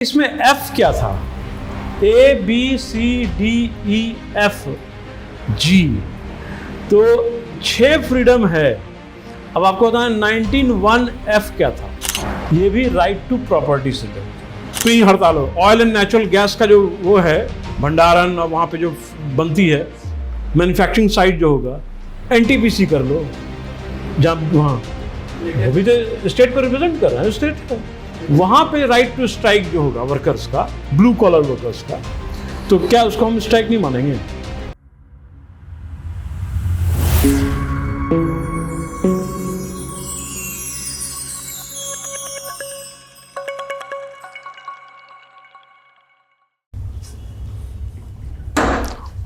इसमें एफ क्या था? A B C D E F G, तो 6 फ्रीडम है। अब आपको बताएं 19(1) एफ क्या था? ये भी राइट टू प्रॉपर्टी से है। तो हड़ताल हो, ऑयल एंड नेचुरल गैस का जो वो है भंडारण और वहाँ पे जो बनती है मैन्युफैक्चरिंग साइट जो होगा, एनटीपीसी कर लो, जब वहाँ वो भी तो स्टेट को रिप्रेजेंट कर रहा है, स्टेट को वहाँ पे राइट टू स्ट्राइक जो होगा वर्कर्स का, ब्लू कॉलर वर्कर्स का, तो क्या उसको हम स्ट्राइक नहीं मानेंगे?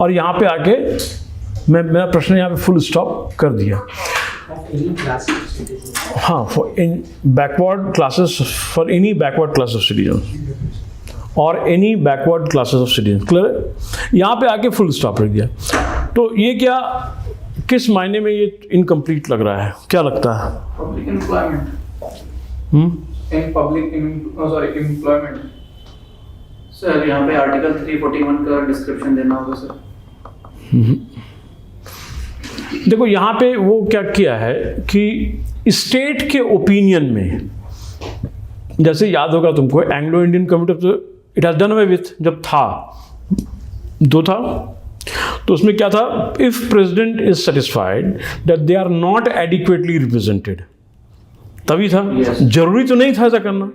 और यहाँ पे आके मैं मेरा प्रश्न यहाँ पे फुल स्टॉप कर दिया। हाँ, for in backward classes, for any backward class of citizen और any backward classes of citizen, clear? यहाँ पे आके फुल स्टॉप रख दिया। तो ये क्या, किस मायने में ये इनकम्प्लीट लग रहा है, क्या लगता है? Public employment, in public employment sir, यहाँ पे आर्टिकल 341 का डिस्क्रिप्शन देना होगा सर। देखो यहाँ पे वो क्या किया है कि स्टेट के ओपिनियन में, जैसे याद होगा तुमको Anglo Indian committee it has done away with, जब था दो था, तो उसमें क्या था, if president is satisfied that they are not adequately represented, तभी था। जरूरी तो नहीं था ऐसा करना।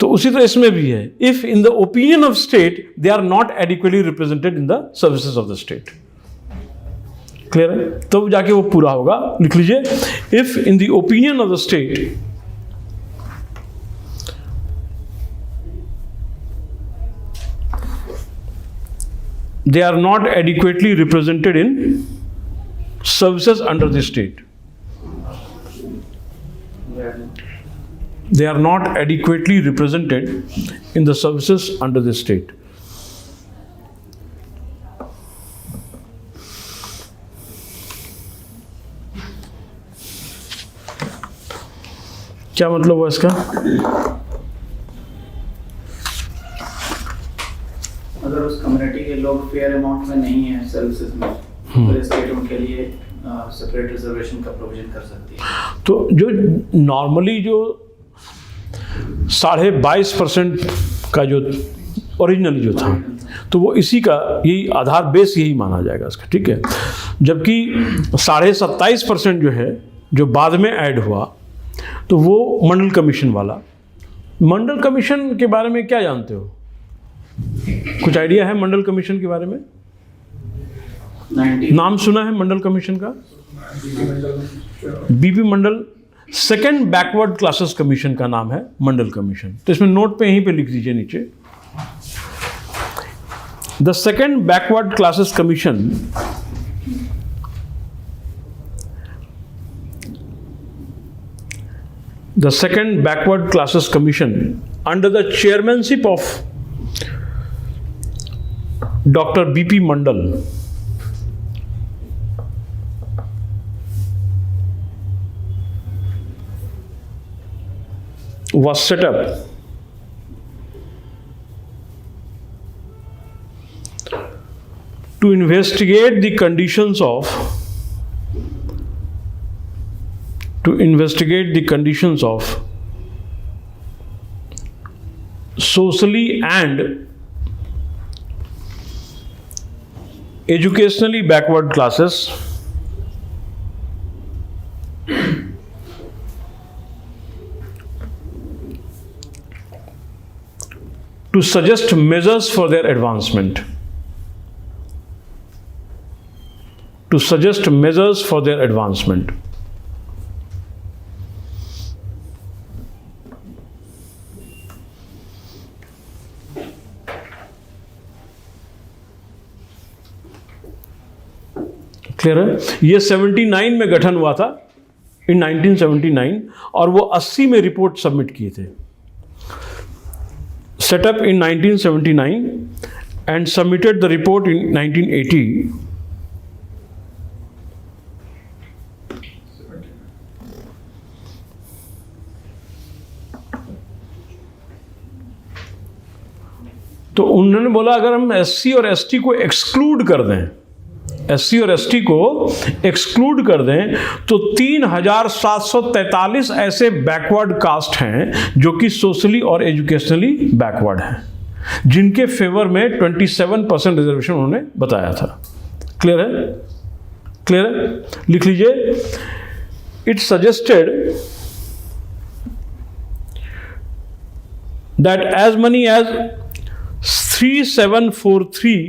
तो उसी तरह इसमें भी है, if in the opinion of state they are not adequately represented in the services of the state, clear है? तब तो जाके वो पूरा होगा। लिख लीजिए, if in the opinion of the state they are not adequately represented in services under the state. They are not adequately represented in the services under the state. क्या मतलब हुआ इसका? अगर उस कम्युनिटी के लोग फेयर अमाउंट में नहीं है सर्विसेज में, तो स्टेट उनके लिए सेपरेट रिजर्वेशन का प्रोविजन कर सकती है। तो जो नॉर्मली जो 22.5% का जो ओरिजिनली जो था, तो वो इसी का यही आधार बेस यही माना जाएगा इसका, ठीक है? जबकि 27.5% जो है, जो बाद में ऐड हुआ, तो वो मंडल कमीशन वाला। मंडल कमीशन के बारे में क्या जानते हो? कुछ आइडिया है मंडल कमीशन के बारे में? नाम सुना है मंडल कमीशन का? बीपी मंडल, सेकंड बैकवर्ड क्लासेस कमीशन का नाम है मंडल कमीशन। तो इसमें नोट पे यहीं पे लिख दीजिए नीचे, the second backward classes commission the second backward classes commission under the chairmanship of Dr. B.P. Mandal was set up to investigate the conditions of socially and educationally backward classes to suggest measures for their advancement. Clear है? ये 79 में गठन हुआ था, इन 1979, और वो 80 में report submit किए थे। Setup in 1979 and submitted the report इन 1980। तो उन्होंने बोला अगर हम एससी और एसटी को एक्सक्लूड कर दें, एससी और एसटी को एक्सक्लूड कर दें, तो 3743 ऐसे बैकवर्ड कास्ट हैं जो कि सोशली और एजुकेशनली बैकवर्ड हैं, जिनके फेवर में 27% रिजर्वेशन उन्होंने बताया था। क्लियर है? क्लियर है? लिख लीजिए। It suggested that as many as 3743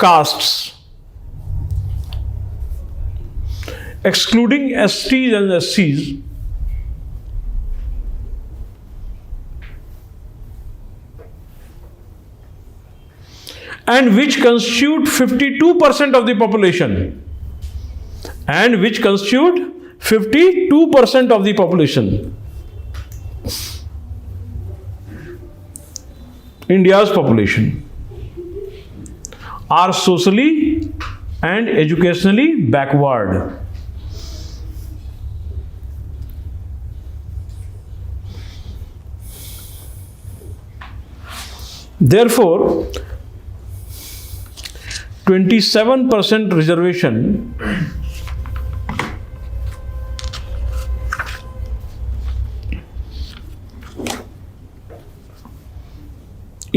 castes, excluding STs and SCs, and which constitute 52% of the population, and which constitute 52% of the population, India's population, are socially and educationally backward. Therefore, 27% reservation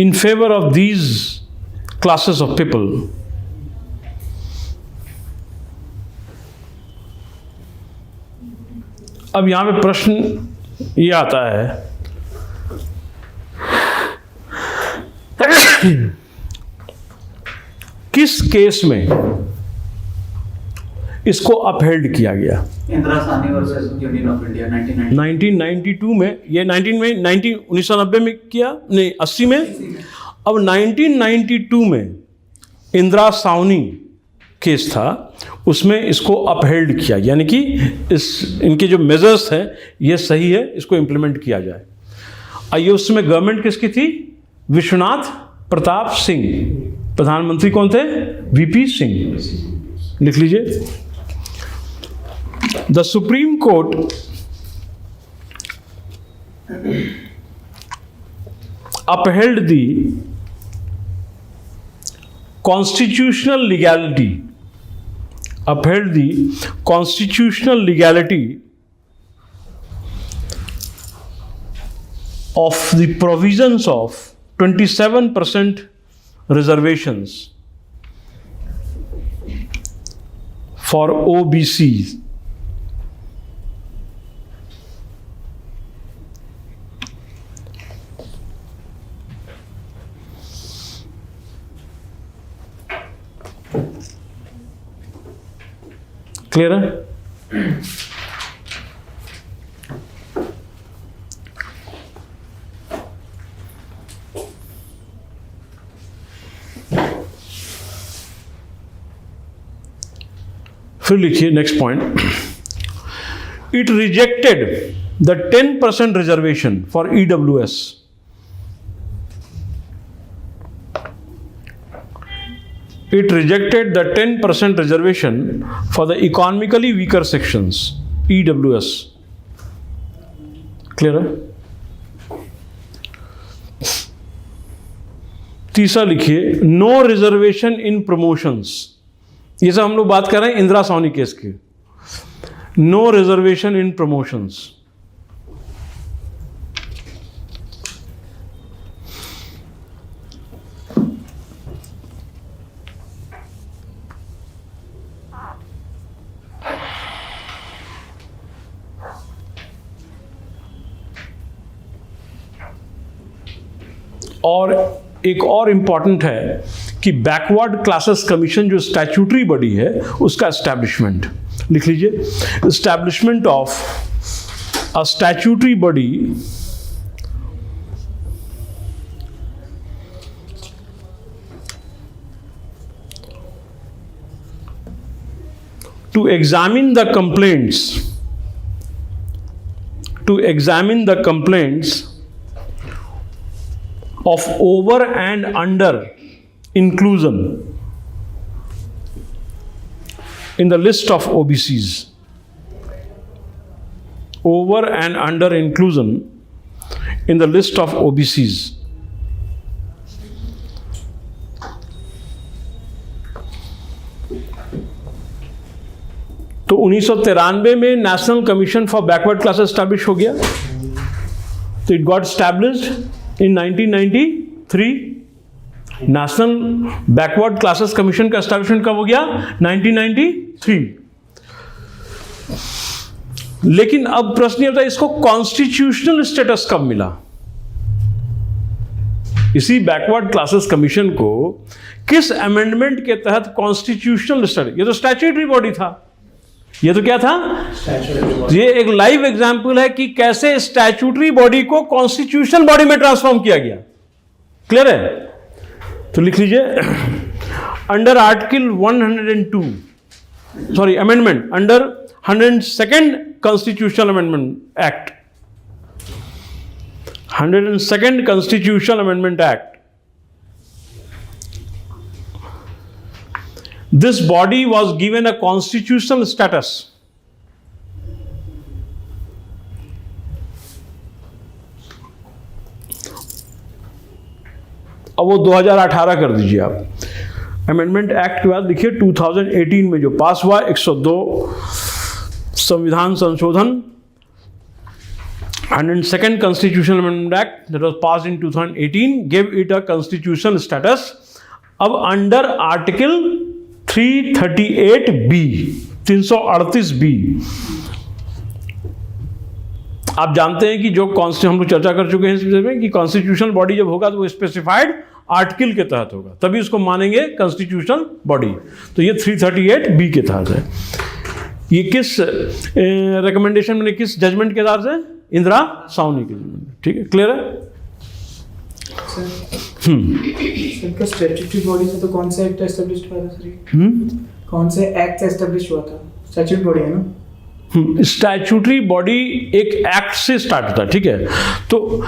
in favor of these classes of people अब यहां पे प्रश्न ये आता है किस case में इसको अपहेल्ड किया गया? Indira Sahni versus Union of India 1992 में, ये 1990 में किया, नहीं 80 में। अब 1992 में इंदिरा सावनी केस था, उसमें इसको अपहेल्ड किया, यानी कि इनके जो मेजर्स हैं ये सही है, इसको इम्प्लीमेंट किया जाए। आइए, उसमें गवर्नमेंट किसकी थी? विश्वनाथ प्रताप सिंह। प्रधानमंत्री कौन थे? वीपी सिंह। लिख लीजिए। The supreme court upheld the constitutional legality, upheld the constitutional legality of the provisions of 27% reservations for OBCs. Clear है? फिर लिखिए next point. It rejected the 10% reservation for EWS. It rejected the 10% reservation for the economically weaker sections, EWS. Clear है? तीसरा लिखिए, no reservation in promotions. ये सब हम लोग बात कर रहे हैं इंदिरा सावनी केस की। No reservation in promotions. और एक और इम्पॉर्टेंट है कि बैकवर्ड क्लासेस कमीशन जो स्टैट्यूटरी बॉडी है उसका एस्टैब्लिशमेंट। लिख लीजिए। Establishment of a statutory body to examine the complaints of over and under inclusion in the list of OBCs. Over and under inclusion in the list of OBCs. तो 1993 में national commission for backward classes establish हो गया, तो it got established in 1993। National backward classes commission का establishment कब हो गया? 1993। लेकिन अब प्रश्न ये होता है, इसको कॉन्स्टिट्यूशनल स्टेटस कब मिला? इसी बैकवर्ड क्लासेस कमीशन को किस अमेंडमेंट के तहत कॉन्स्टिट्यूशनल स्टेटस? ये तो स्टैट्यूटरी बॉडी था, ये तो क्या था? ये एक लाइव एग्जांपल है कि कैसे स्टैट्यूटरी बॉडी को कॉन्स्टिट्यूशनल बॉडी में ट्रांसफॉर्म किया गया। क्लियर है? तो लिख लीजिए, under article 102, sorry amendment, under 102nd constitutional amendment act, 102nd Constitutional Amendment Act. This body was given a constitutional status. अब वो 2018 कर दीजिए आप। अमेंडमेंट एक्ट के बाद देखिए 2018 में जो पास हुआ 102 संविधान संशोधन, 102nd Constitutional Amendment Act that was passed in 2018 gave it a constitutional status. अब अंडर आर्टिकल 338B, 338B, आप जानते हैं कि जो हम लोग चर्चा कर चुके हैं इस विषय में कि कॉन्स्टिट्यूशनल बॉडी जब होगा तो वो स्पेसिफाइड आर्टिकल के तहत होगा, तभी उसको मानेंगे कॉन्स्टिट्यूशनल बॉडी। तो ये 338B के तहत है। ये किस रिकमेंडेशन में, किस जजमेंट के आधार से? इंदिरा साहनी के जजमेंट। ठीक है, क्लियर है? इनका स्टैट्यूटरी बॉडी से तो कौन सा एक्ट एस्टैब्लिश हुआ था सर? कौन से एक्ट एस्टैब्लिश हुआ था? स्टैट्यूटरी बॉडी है ना? स्टैट्यूटरी बॉडी एक एक्ट से स्टार्ट होता है। ठीक है, तो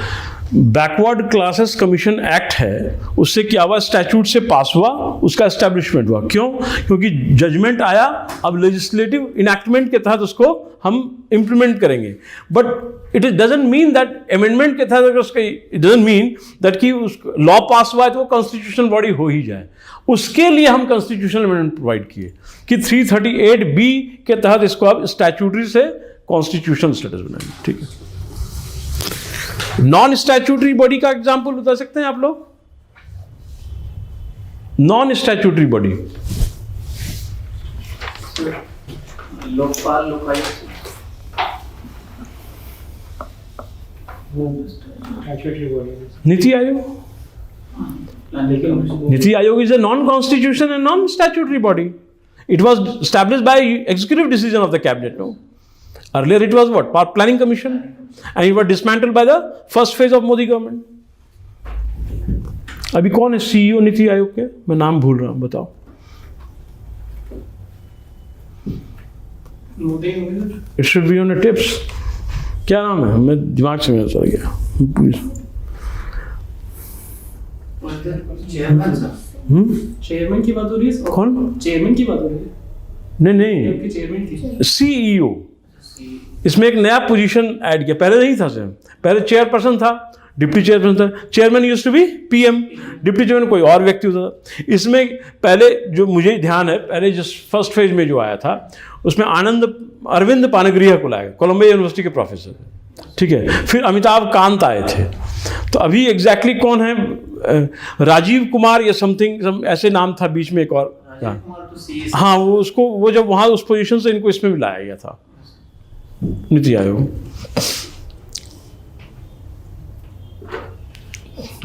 बैकवर्ड क्लासेस कमीशन एक्ट है, उससे क्या हुआ? स्टैट्यूट से पास हुआ, उसका एस्टैब्लिशमेंट हुआ। क्यों? क्योंकि जजमेंट आया, अब लेजिस्लेटिव इनैक्टमेंट के तहत उसको हम इंप्लीमेंट करेंगे। But it doesn't mean that amendment के तहत उसका, इट डजंट मीन दैट कि उस लॉ पास हुआ है तो वो कॉन्स्टिट्यूशनल बॉडी हो ही जाए। उसके लिए हम कॉन्स्टिट्यूशनल अमेंडमेंट प्रोवाइड किए कि 338B के तहत इसको अब स्टैट्यूटरी से कॉन्स्टिट्यूशनल स्टेटस बनाएंगे। ठीक है, नॉन स्टैट्यूटरी बॉडी का एग्जांपल बता सकते हैं आप लोग? Non statutory body, Lokpal, Lokayukta, NITI Aayog. NITI Aayog is a non-constitutional and non-statutory body. It was established by executive decision of the cabinet. No, earlier it was what? Planning Commission, and it was dismantled by the first phase of Modi government. अभी कौन है CEO NITI Aayog के? मैं नाम भूल रहा हूँ, बताओ। It should be on the tips. क्या नाम है? मैं दिमाग से मेरा चला गया। चेयरमैन की बात हो रही है? कौन? चेयरमैन की बात हो रही है? नहीं, चेयरमैन थी CEO। इसमें एक नया पोजीशन ऐड किया, पहले नहीं था सर। पहले चेयरपर्सन था, डिप्टी चेयरपर्सन था। Chairman used to be PM, deputy chairman कोई और व्यक्ति होता था। इसमें पहले जो मुझे ध्यान है, पहले जिस फर्स्ट फेज में जो आया था उसमें अरविंद पानगृह को लाया, कोलंबिया यूनिवर्सिटी के प्रोफेसर। ठीक है, फिर अमिताभ कांत आए थे। तो अभी एग्जैक्टली कौन है? राजीव कुमार या समथिंग ऐसे नाम था, बीच में एक और। हाँ, वो उसको, वो जब वहाँ उस पोजीशन से इनको इसमें भी लाया गया था, नीति आयोग।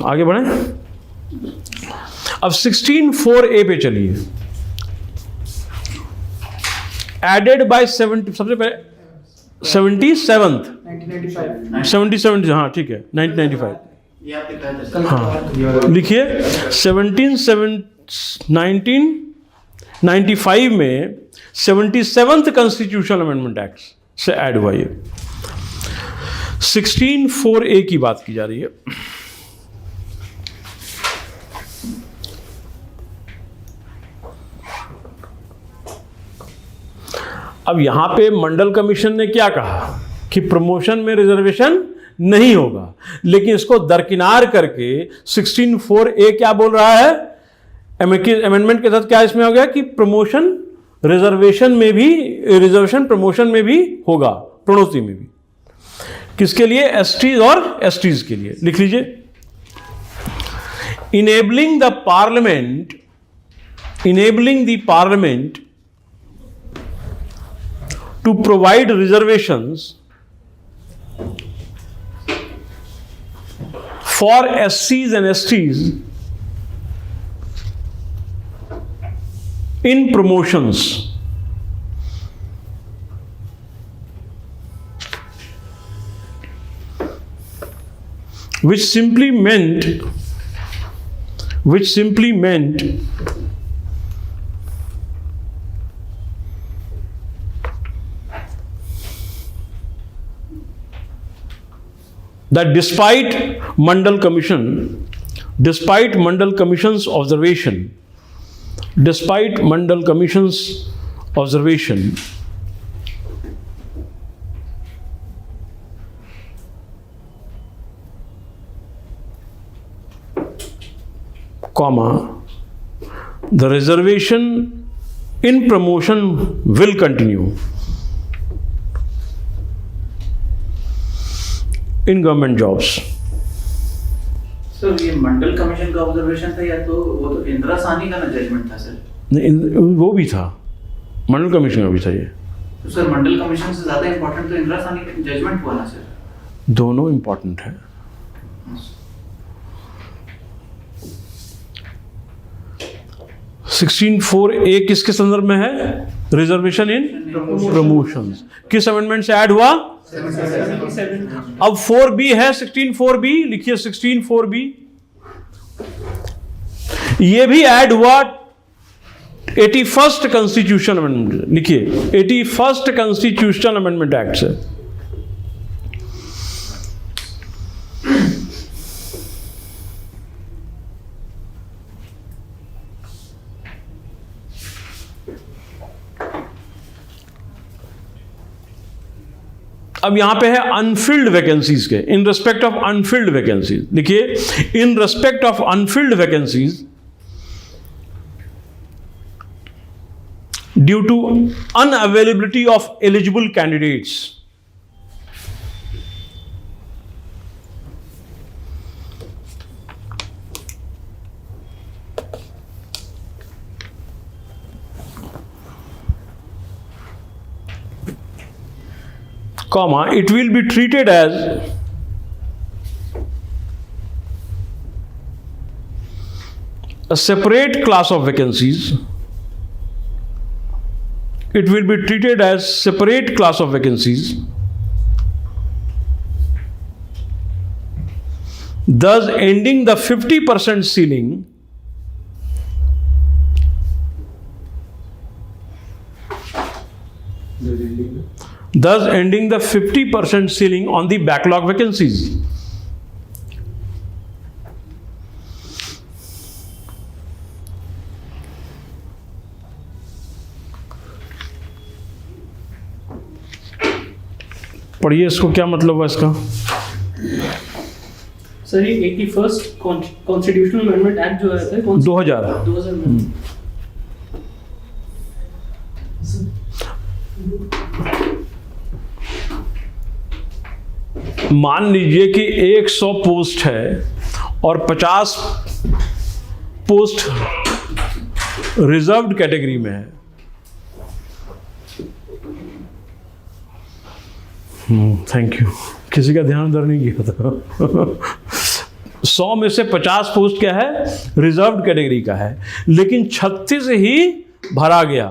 आगे बढ़े, अब 16(4)A पे चलिए। एडेड बाय 70, सबसे पहले 77th 77, हाँ ठीक है, 1995। हाँ लिखिए, 1995 में 77th कॉन्स्टिट्यूशनल अमेंडमेंट एक्ट से ऐड हुआ। ये 16(4)A की बात की जा रही है। अब यहां पे मंडल कमीशन ने क्या कहा कि प्रमोशन में रिजर्वेशन नहीं होगा, लेकिन इसको दरकिनार करके 16(4)A क्या बोल रहा है? अमेंडमेंट के साथ क्या इसमें हो गया कि प्रमोशन रिजर्वेशन में भी, रिजर्वेशन प्रमोशन में भी होगा, प्रोन्नति में भी। किसके लिए? एसटीज और एसटीज के लिए। लिख लीजिए, enabling the parliament to provide reservations for SCs and STs in promotions, which simply meant that despite Mandal Commission's observation, the reservation in promotion will continue in government jobs. Sir ये मंडल commission का observation था, या तो वो तो इंदिरा साहनी का ना judgement था सर? नहीं, वो भी था, मंडल कमीशन का भी था ये। तो सर मंडल कमीशन से ज्यादा इंपॉर्टेंट तो इंदिरा साहनी का जजमेंट हुआ ना सर? दोनों इंपॉर्टेंट है। सिक्सटीन 4A किसके संदर्भ में है? Reservation in promotions. किस अमेंडमेंट से ऐड हुआ? 77। अब 4B है, 16 4B लिखिए, 16 4B ये भी ऐड हुआ 81st कॉन्स्टिट्यूशन अमेंडमेंट, लिखिए 81st कॉन्स्टिट्यूशनल अमेंडमेंट एक्ट से। अब यहां पे है अनफिल्ड वैकेंसीज के, in respect of unfilled vacancies लिखिए, in respect of unfilled vacancies due to unavailability of eligible candidates, comma, it will be treated as a separate class of vacancies. It will be treated as separate class of vacancies, thus ending the 50% ceiling thus ending the 50% ceiling on the backlog vacancies. पढ़िए इसको, क्या मतलब हुआ इसका? Sir ये 81st constitutional amendment act जो है 2000 में मान लीजिए कि 100 पोस्ट है और 50 पोस्ट रिजर्व्ड कैटेगरी में है। थैंक यू, किसी का ध्यान उधर नहीं किया था। 100 में से 50 पोस्ट क्या है? रिजर्व्ड कैटेगरी का है, लेकिन 36 ही भरा गया,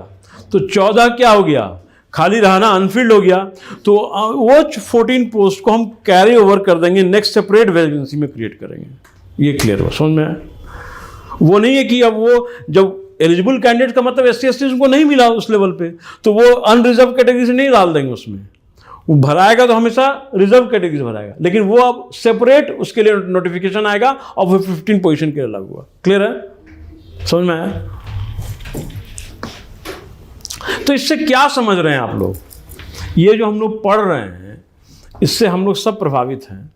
तो 14 क्या हो गया? खाली रहा ना, अनफिल्ड हो गया। तो वो 14 पोस्ट को हम कैरी ओवर कर देंगे, नेक्स्ट सेपरेट वैकेंसी में क्रिएट करेंगे। ये क्लियर हुआ, समझ में आया? वो नहीं है कि अब वो जब एलिजिबल कैंडिडेट का मतलब SC ST उनको नहीं मिला उस लेवल पे, तो वो अनरिजर्व कैटेगरी से नहीं डाल देंगे उसमें। वो भराएगा तो हमेशा रिजर्व कैटेगरी से भराएगा, लेकिन वो अब सेपरेट उसके लिए नोटिफिकेशन आएगा और वो 15 पोजीशन के लिए लागू हुआ। क्लियर है? समझ में आया? तो इससे क्या समझ रहे हैं आप लोग? ये जो हम लोग पढ़ रहे हैं, इससे हम लोग सब प्रभावित हैं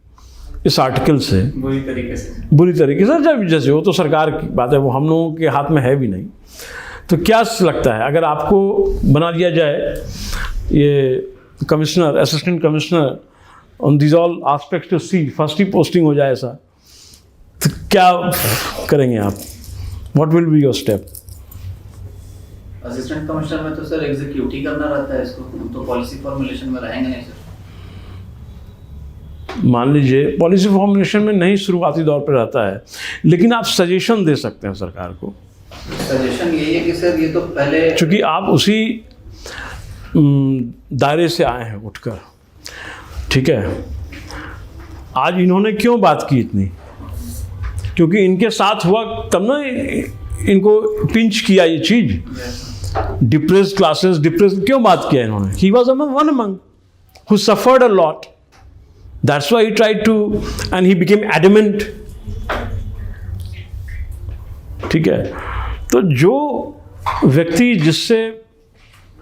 इस आर्टिकल से, बुरी तरीके से। बुरी तरीके से। जब जैसे वो तो सरकार की बात है, वो हम लोगों के हाथ में है भी नहीं। तो क्या लगता है अगर आपको बना दिया जाए ये commissioner, assistant commissioner on this all aspects to see, first ही पोस्टिंग हो जाए ऐसा, तो क्या करेंगे आप? What will be your step? Assistant commissioner में तो सर एग्जीक्यूट ही करना रहता है इसको, हम तो पॉलिसी फॉर्मुलेशन में रहेंगे नहीं सर। मान लीजिए पॉलिसी फॉर्मुलेशन में नहीं शुरुआती दौर पर रहता है, लेकिन आप सजेशन दे सकते हैं सरकार को। सजेशन यही है कि सर ये तो पहले, क्योंकि आप उसी दायरे से आए हैं उठकर, ठीक है। आज इन्होंने क्यों बात की इतनी? क्योंकि इनके साथ हुआ तब ना इनको पिंच किया ये चीज। डिप्रेस्ड क्लासेस, डिप्रेस्ड क्यों बात किया इन्होंने? He was one among who suffered a lot, that's why he tried to and he became adamant, ठीक है। तो जो व्यक्ति जिससे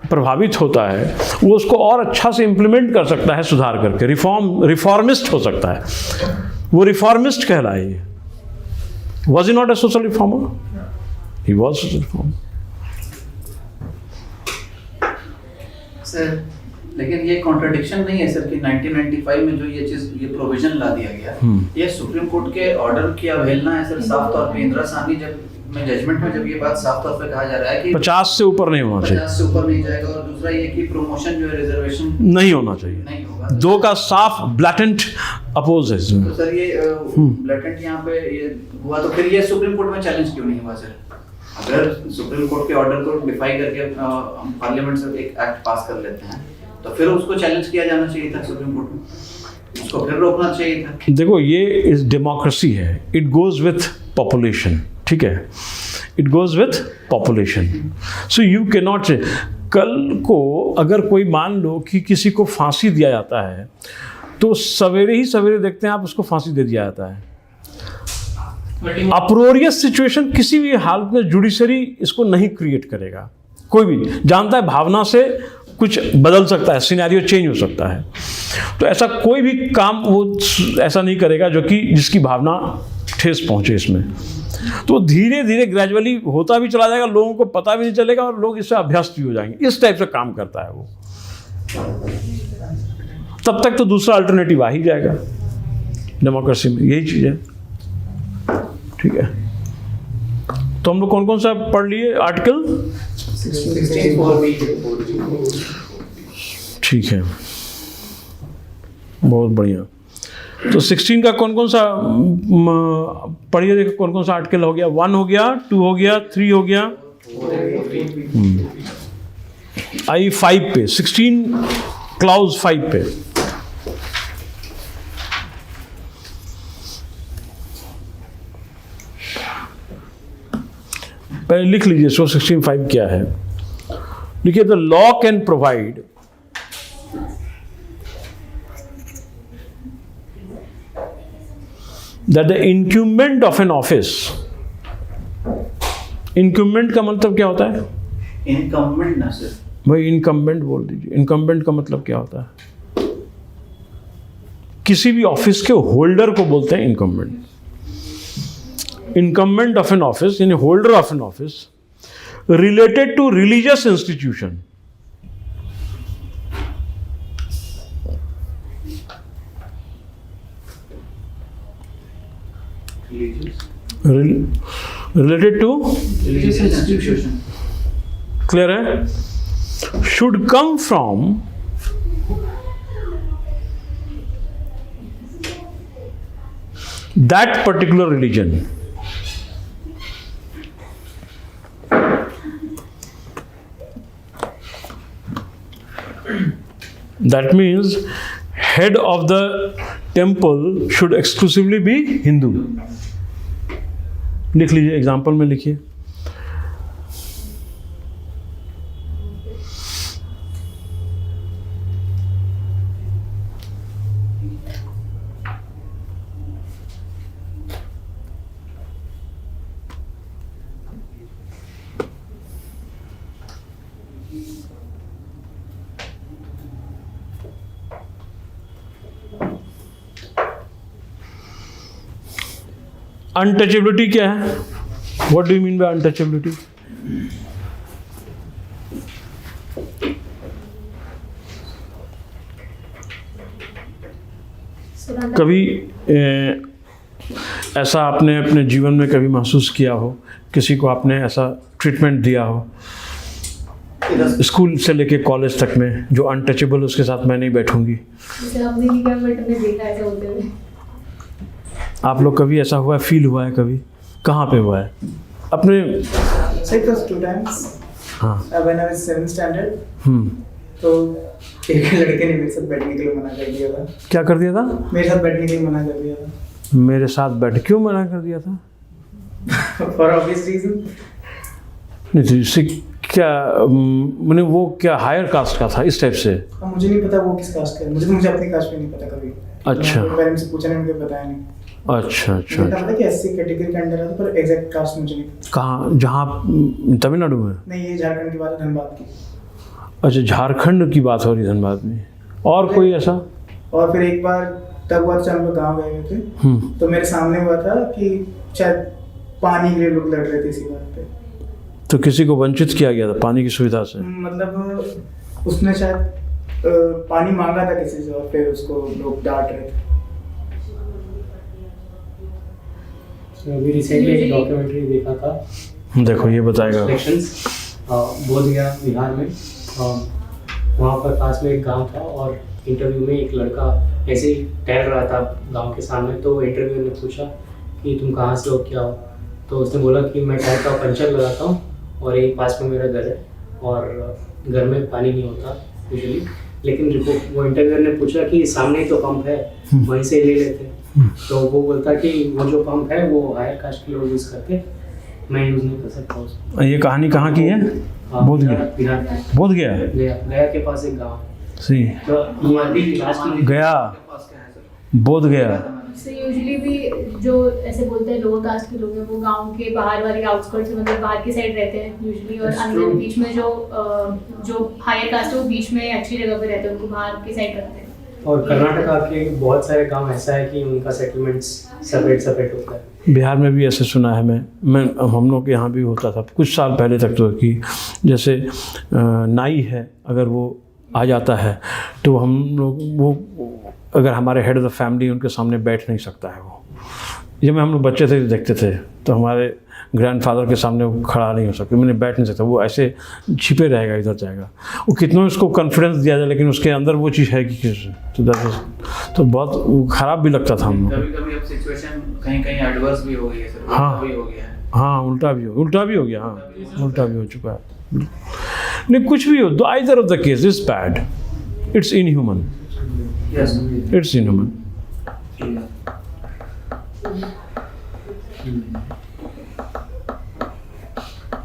प्रभावित होता है वो उसको और अच्छा से इम्प्लीमेंट कर सकता है, सुधार करके रिफॉर्मिस्ट हो सकता है, वो रिफॉर्मिस्ट कहलाए। Was he not a social reformer? He was social reformer. Sir लेकिन ये कॉन्ट्रडिक्शन नहीं है सर कि 1995 में जो ये प्रोविजन ला दिया गया, ये सुप्रीम कोर्ट के ऑर्डर की अवहेलना है सर, साफ तौर पे। इंदिरा साहनी जजमेंट में जब ये बात साफ तौर पे कहा जा रहा है कि 50 से ऊपर नहीं होना चाहिए, 50 से ऊपर नहीं जाएगा, और दूसरा ये कि प्रमोशन जो है रिजर्वेशन नहीं होना चाहिए, नहीं होगा। दो का साफ ब्लैटेंट अपोज है इसमें। तो सर ये ब्लैटेंट यहाँ पे ये हुआ, तो फिर ये सुप्रीम कोर्ट में चैलेंज क्यों नहीं हुआ सर? अगर सुप्रीम कोर्ट के ऑर्डर को डिफाई करके हम पार्लियामेंट से एक एक्ट पास कर लेते हैं, तो फिर उसको चैलेंज किया जाना चाहिए था सुप्रीम कोर्ट में, उसको फिर रोकना चाहिए था। देखो ये इस डेमोक्रेसी है, इट गोज विथ पॉपुलेशन, ठीक है, it goes with population. So you can not से, कल को अगर कोई मान लो कि किसी को फांसी दिया जाता है, तो सवेरे ही सवेरे देखते हैं आप उसको फांसी दे दिया जाता है। अप्रोरियस सिचुएशन किसी भी हालत में जुडिशरी इसको नहीं क्रिएट करेगा। कोई भी जानता है भावना से कुछ बदल सकता है, सिनेरियो चेंज हो सकता है, तो ऐसा कोई भी काम वो ऐसा नहीं करेगा जो कि जिसकी भावना ठेस पहुंचे इसमें। तो धीरे धीरे ग्रेजुअली होता भी चला जाएगा, लोगों को पता भी नहीं चलेगा और लोग इससे अभ्यस्त भी हो जाएंगे। इस टाइप से काम करता है वो। तब तक तो दूसरा अल्टरनेटिव आ ही जाएगा डेमोक्रेसी में, यही चीज़ है, ठीक है। तो हम लोग कौन कौन सा पढ़ लिए आर्टिकल? 16 ठीक है, बहुत बढ़िया। तो 16 का कौन कौन सा पढ़िए, देखो कौन कौन सा आर्टिकल हो गया। 1 हो गया, 2 हो गया, 3 हो गया। आई 5 पे, 16 क्लाउज 5 पे। पहले लिख लीजिए इसको, 16(5) क्या है। लिखिए, the law can provide that the incumbent of an office, incumbent का मतलब क्या होता है? इनकम्बेंट ना सर, भाई इनकम्बेंट बोल दीजिए। इनकम्बेंट का मतलब क्या होता है? किसी भी ऑफिस के होल्डर को बोलते हैं incumbent. Incumbent of an office यानी holder of an office related to religious institution. Related to religious institution, clear है? Should come from that particular religion. That means head of the temple should exclusively be Hindu. लिख लीजिए, example में लिखिए। Untouchability क्या है? What do you mean by untouchability? कभी ऐसा आपने अपने जीवन में कभी महसूस किया हो, किसी को आपने ऐसा ट्रीटमेंट दिया हो स्कूल से लेके कॉलेज तक में, जो अनटचेबल उसके साथ मैं नहीं बैठूंगी? जैसे हमने नहीं किया बट हमने देखा ऐसा होते हुए। आप लोग कभी ऐसा हुआ है, फील हुआ है कभी? कहाँ पे हुआ है? अपने So it was 2 times. हाँ। When I was 7th standard, तो एक लड़के ने मेरे साथ बैठने के लिए मना कर दिया था। क्या कर दिया था? मेरे साथ बैठने के लिए मना कर दिया था। मेरे साथ बैठ, क्यों मना कर दिया था? For obvious reason. नहीं तो इससे क्या मैंने, वो क्या हायर कास्ट का था इस टाइप से? अब मुझे नहीं पता वो किस कास्ट का है। मुझे अपनी कास्ट पे नहीं पता कभी। अच्छा। मेरे पेरेंट्स से पूछा नहीं, मुझे बताया नहीं। अच्छा अच्छा मुझे अच्छा। पता कि एससी कैटेगरी के अंडर आता, पर एग्जैक्ट कास्ट मुझे नहीं पता। कहाँ, जहाँ तमिलनाडु में? नहीं, ये झारखंड की बात है, धनबाद की। अच्छा, झारखंड की बात हो रही है, धनबाद में। और कोई ऐसा? और फिर एक बार तब हुआ था, हम लोग गाँव गए हुए थे, तो मेरे सामने हुआ था कि शायद पानी के लिए लोग लड़ रहे थे इसी बात पे। तो किसी को वंचित किया गया था पानी की सुविधा से? मतलब उसने शायद पानी मांगा था किसी से और फिर उसको लोग डांट रहे थे। अभी रिसेंटली एक डॉक्यूमेंट्री देखा था, देखो ये बताएगा। इलेक्शंस बोधगया बिहार में, वहाँ पर पास में एक गांव था और इंटरव्यू में एक लड़का ऐसे ही टहल रहा था गांव के सामने, तो इंटरव्यू ने पूछा कि तुम कहाँ से हो, क्या हो? तो उसने बोला कि मैं टहलता हूँ, पंचर लगाता हूँ और यही पास में मेरा घर है और घर में पानी नहीं होता यूजुअली, लेकिन वो इंटरव्यूअर ने पूछा कि सामने तो पंप है, वहीं से ले लेते। तो वो बोलता कि वो जो पंप है वो हायर कास्ट के लोग यूज़ करते, मैं यूज़ नहीं कर सकता उसको। ये कहानी कहाँ की है? बोधगया। बिहार, बोधगया। गया के पास एक गाँव सही। तो लास्ट में गया, बोधगया। So usually भी जो ऐसे बोलते हैं लोअर कास्ट के लोग हैं वो गांव के बाहर वाली आउटस्कर्ट्स में, मतलब बाहर की साइड रहते हैं यूजुअली, और अंदर बीच में जो हायर कास्ट है वो बीच में अच्छी जगह पे रहते हैं, उनको बाहर की साइड रखते हैं। और कर्नाटका के बहुत सारे गांव ऐसा है कि उनका सेटलमेंट्स सेपरेट होता है। बिहार में भी ऐसे सुना है मैं हम लोग के यहाँ भी होता था कुछ साल पहले तक, तो कि जैसे नाई है, अगर वो आ जाता है तो हम लोग, वो अगर हमारे हेड ऑफ़ द फैमिली उनके सामने बैठ नहीं सकता है। वो जब हम लोग बच्चे थे देखते थे, तो हमारे ग्रैंडफादर के सामने वो खड़ा नहीं हो सकता, मैंने बैठ नहीं सकता, वो ऐसे छिपे रहेगा, इधर जाएगा। वो कितना उसको कॉन्फिडेंस दिया जाए, लेकिन उसके अंदर वो चीज़ है कि कैसे, तो बहुत ख़राब भी लगता था हम लोग। कभी अब सिचुएशन कहीं एडवर्स भी हो गई है सर। हाँ भी हो गया है। हाँ, उल्टा भी हो गया। हाँ, उल्टा भी हो चुका है। नहीं, कुछ भी हो, either of the case is bad, it's inhuman, it's inhuman.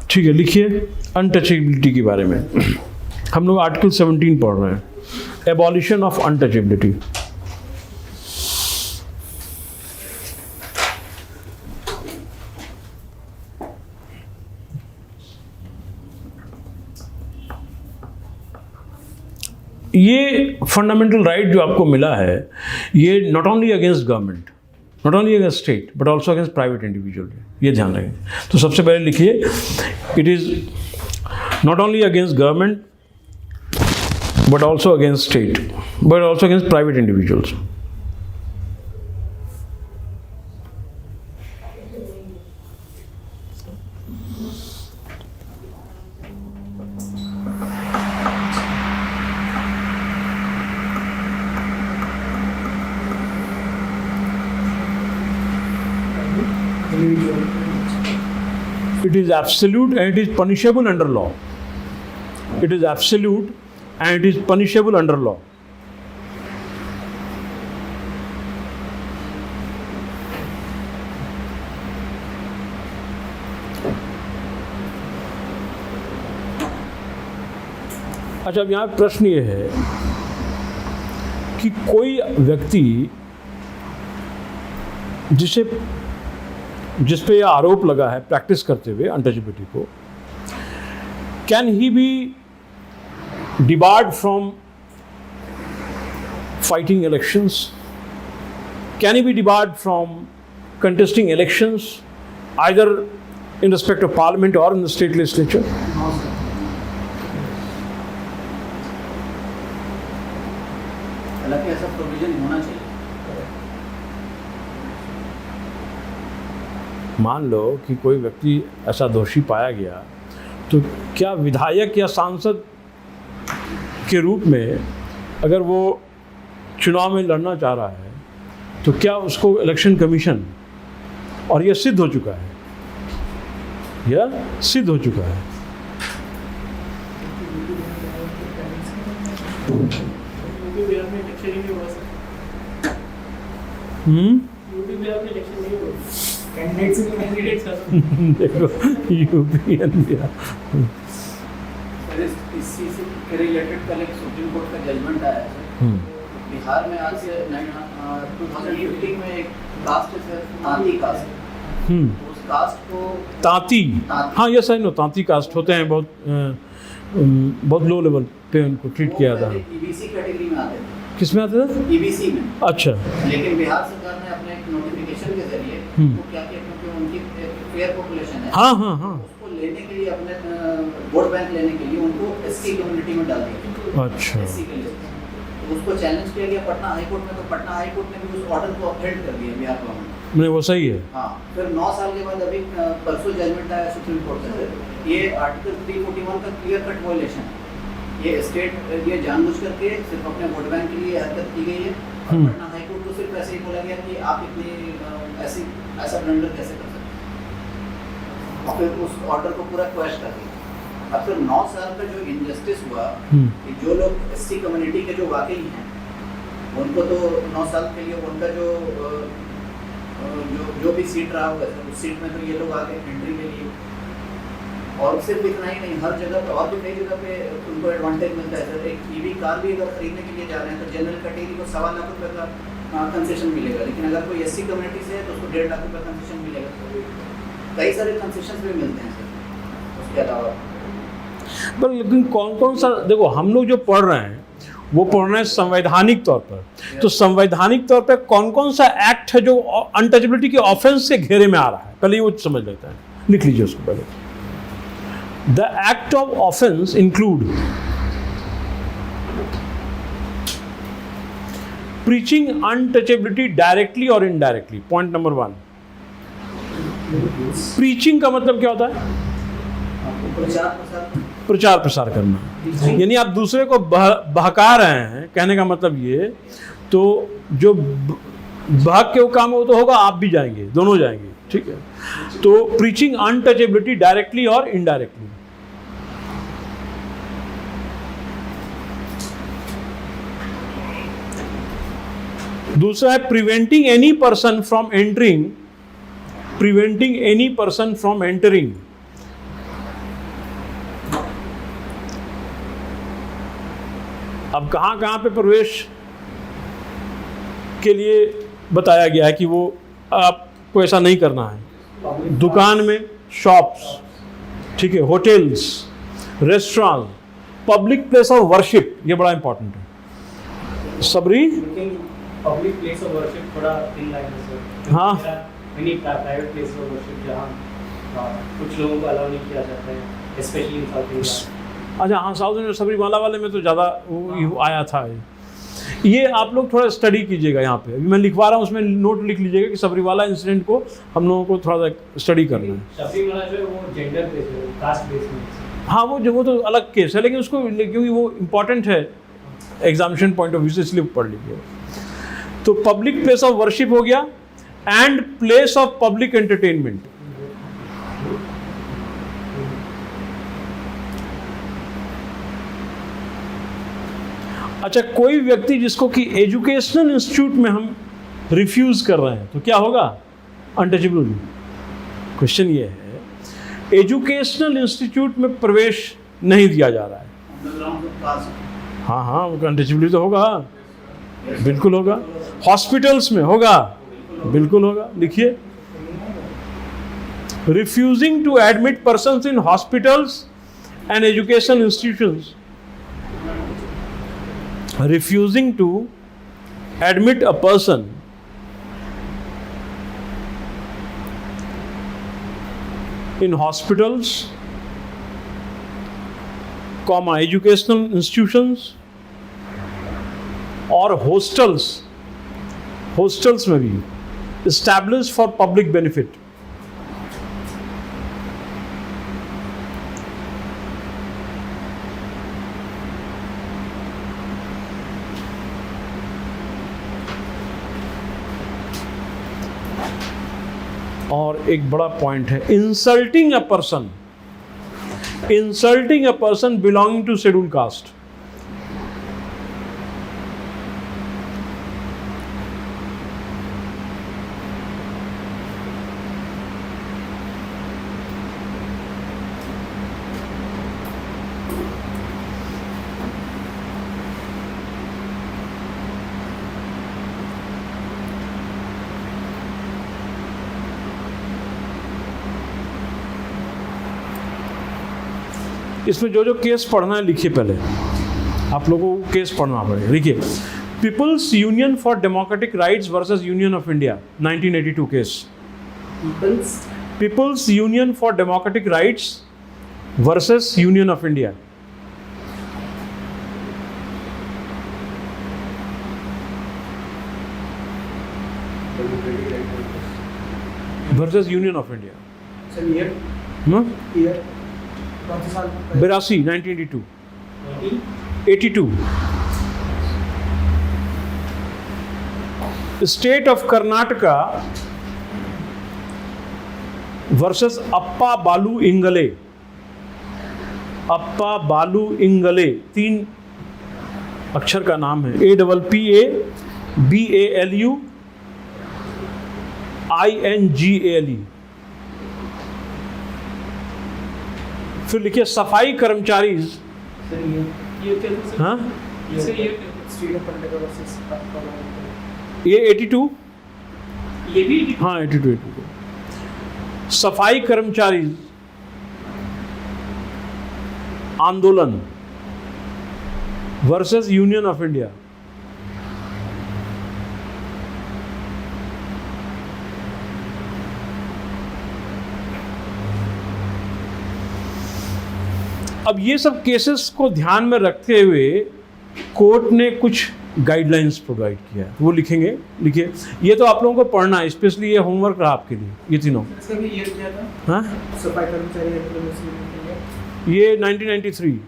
ठीक है, लिखिए अनटचेबिलिटी के बारे में। हम लोग आर्टिकल 17 पढ़ रहे हैं, एबॉलिशन ऑफ अनटचेबिलिटी। ये फंडामेंटल राइट जो आपको मिला है, ये not only against government, not only against state, but also against private individual, ये ध्यान रखें। तो सबसे पहले लिखिए, it is not only against government but also against state, but also against private individuals. It is absolute and it is punishable under law. It is absolute and it is punishable under law. अच्छा, अब यहाँ प्रश्न ये है कि कोई व्यक्ति जिस पे यह आरोप लगा है प्रैक्टिस करते हुए अनटचेबिलिटी को, can he be debarred from fighting elections? Can he be debarred from contesting elections either in respect of parliament or in the state legislature? हालांकि ऐसा प्रोविजन होना चाहिए। मान लो कि कोई व्यक्ति ऐसा दोषी पाया गया, तो क्या विधायक या सांसद के रूप में अगर वो चुनाव में लड़ना चाह रहा है, तो क्या उसको इलेक्शन कमीशन, और यह सिद्ध हो चुका है, यह सिद्ध हो चुका है, यूपी बिहार में इलेक्शन ही नहीं हुआ सर। यूपी बिहार में इलेक्शन नहीं हुआ, कैंडिडेट्स का देखो यूपी एंड बिहार। सर इसी से रिलेटेड कल एक सुप्रीम कोर्ट का जजमेंट आया है। बिहार में आज से 2015 में एक कास्ट है तांती कास्ट, उस कास्ट को तांती, हाँ yes I know, Tanti caste होते हैं, बहुत लो लेवल पे उनको ट्रीट किया था। ईबीसी कैटेगरी में आते थे। किस में आते थे? ईबीसी में। अच्छा। लेकिन बिहार सरकार ने अपने एक नोटिफिकेशन के जरिए वो क्या किया, क्योंकि उनकी फेयर पॉपुलेशन है, हाँ हाँ हाँ, उसको लेने के लिए अपने वोट बैंक लेने के लिए उनको एससी कम्युनिटी में डाल दिया। अच्छा। एससी के लिए तो उसको चैलेंज किया गया पटना हाई कोर्ट में, तो पटना हाई कोर्ट ने भी उस ऑर्डर को अपहेल्ड कर दिया बिहार गवर्नमेंट। नहीं वो सही है। हाँ, फिर 9 साल के बाद अभी परसों जजमेंट आया सुप्रीम कोर्ट से, ये आर्टिकल 341 का क्लियर कट वायलेशन है। ये स्टेट ये जानबूझ करके सिर्फ अपने वोट बैंक के लिए हरकत की गई है, और पटना हाई कोर्ट को सिर्फ ऐसे ही बोला गया कि आप इतनी ऐसा ब्लंडर कैसे कर सकते हैं, और फिर उस ऑर्डर को पूरा क्वैश कर दिया। अब फिर 9 साल का जो इनजस्टिस हुआ कि जो लोग एससी कम्युनिटी के जो वाकई हैं उनको तो 9 साल के लिए उनका जो भी सीट रहा होगा उस सीट में तो ये लोग आगे एंट्री के लिए, और सिर्फ इतना ही नहीं, हर जगह पे और भी कई जगह पे उनको एडवांटेज मिलता है सर। एक ईवी कार भी अगर खरीदने के लिए जा रहे हैं तो जनरल कैटेगरी को 1.25 लाख रुपये का कंसेशन मिलेगा, लेकिन अगर कोई एससी कम्युनिटी से है तो उसको 1.5 लाख रुपये कंसेशन मिलेगा। कई सारे कंसेशन भी मिलते हैं सर उसके अलावा। पर लेकिन कौन कौन सा, देखो हम लोग जो पढ़ रहे हैं वो पढ़ रहे हैं संवैधानिक तौर पर, तो संवैधानिक तौर पर कौन कौन सा एक्ट है जो अनटचेबिलिटी के ऑफेंस से घेरे में आ रहा है, पहले वो समझ लेते हैं, लिख लीजिए उसको पहले। The act of offence include preaching untouchability directly or indirectly, point number 1। preaching का मतलब क्या होता है? प्रचार प्रसार करना, यानी आप दूसरे को बहका रहे हैं, कहने का मतलब ये, तो जो बहक के वो काम हो तो होगा, आप भी जाएंगे, दोनों जाएंगे, ठीक है। तो प्रीचिंग अनटचेबिलिटी डायरेक्टली और इनडायरेक्टली। दूसरा है preventing any person from entering, preventing any person from entering. अब कहाँ कहाँ पे प्रवेश के लिए बताया गया है कि वो आपको ऐसा नहीं करना है। दुकान में, शॉप्स, ठीक है, hotels, restaurant, public place of worship, ये बड़ा इंपॉर्टेंट है। सबरी पब्लिक प्लेस ऑफ वर्शिप थोड़ा इन लाइन है सर। हाँ, many private place of worship जहाँ कुछ लोगों को अलाउ नहीं किया जाता है, स्पेशली इन साउथ इंडिया। अच्छा हाँ, साउथ इंडिया सबरीमाला वाले में तो ज़्यादा आया था ये। आप लोग थोड़ा स्टडी कीजिएगा, यहाँ पे अभी मैं लिखवा रहा हूँ, उसमें नोट लिख लीजिएगा कि सबरीमाला इंसिडेंट को हम लोगों को थोड़ा सा स्टडी करना है। सबरीमाला जो है वो जेंडर बेस है, कास्ट बेस में। हाँ वो तो अलग केस है, लेकिन उसको क्योंकि वो इम्पॉर्टेंट है एग्जामिनेशन पॉइंट ऑफ व्यू से, इसलिए पढ़ लीजिए। तो पब्लिक प्लेस ऑफ वर्शिप हो गया, and place of public entertainment. अच्छा, कोई व्यक्ति जिसको कि एजुकेशनल इंस्टीट्यूट में हम रिफ्यूज कर रहे हैं तो क्या होगा? अनटचेबल। क्वेश्चन ये है, एजुकेशनल इंस्टीट्यूट में प्रवेश नहीं दिया जा रहा है, हाँ हाँ, अनटचेबिलिटी तो होगा, बिल्कुल होगा। हॉस्पिटल्स में होगा, बिल्कुल होगा। लिखिए, refusing to admit persons in hospitals and educational institutions, refusing to admit a person in hospitals, educational institutions और hostels में भी established for public benefit, और एक बड़ा पॉइंट है, insulting a person belonging to scheduled caste. इसमें जो जो केस पढ़ना है लिखिए, पहले आप लोगों को केस पढ़ना पड़ेगा। लिखिए, People's Union for Democratic Rights versus Union of India 1982 case. People's Union for Democratic Rights versus Union of India. Versus Union of India. Sir year कौन सा साल? 82 1982 82। State of Karnataka versus Appa Balu Ingale. अप्पा बालू इंगले 3 अक्षर का नाम है, APPABALUINGALE। फिर लिखिए सफाई कर्मचारी। सर ये क्या था सर? हाँ, सर ये स्टेट ऑफ कर्नाटका वर्सेस ये 82। ये भी हाँ 82। सफाई कर्मचारी आंदोलन वर्सेस यूनियन ऑफ इंडिया। अब ये सब केसेस को ध्यान में रखते हुए कोर्ट ने कुछ गाइडलाइंस प्रोवाइड किया है, वो लिखेंगे। लिखिए, ये तो आप लोगों को पढ़ना है, स्पेशली ये होमवर्क रहा आपके लिए, ये तीनों। इसका भी ईयर क्या था? हाँ, सफाई कर्मचारी ये 1993।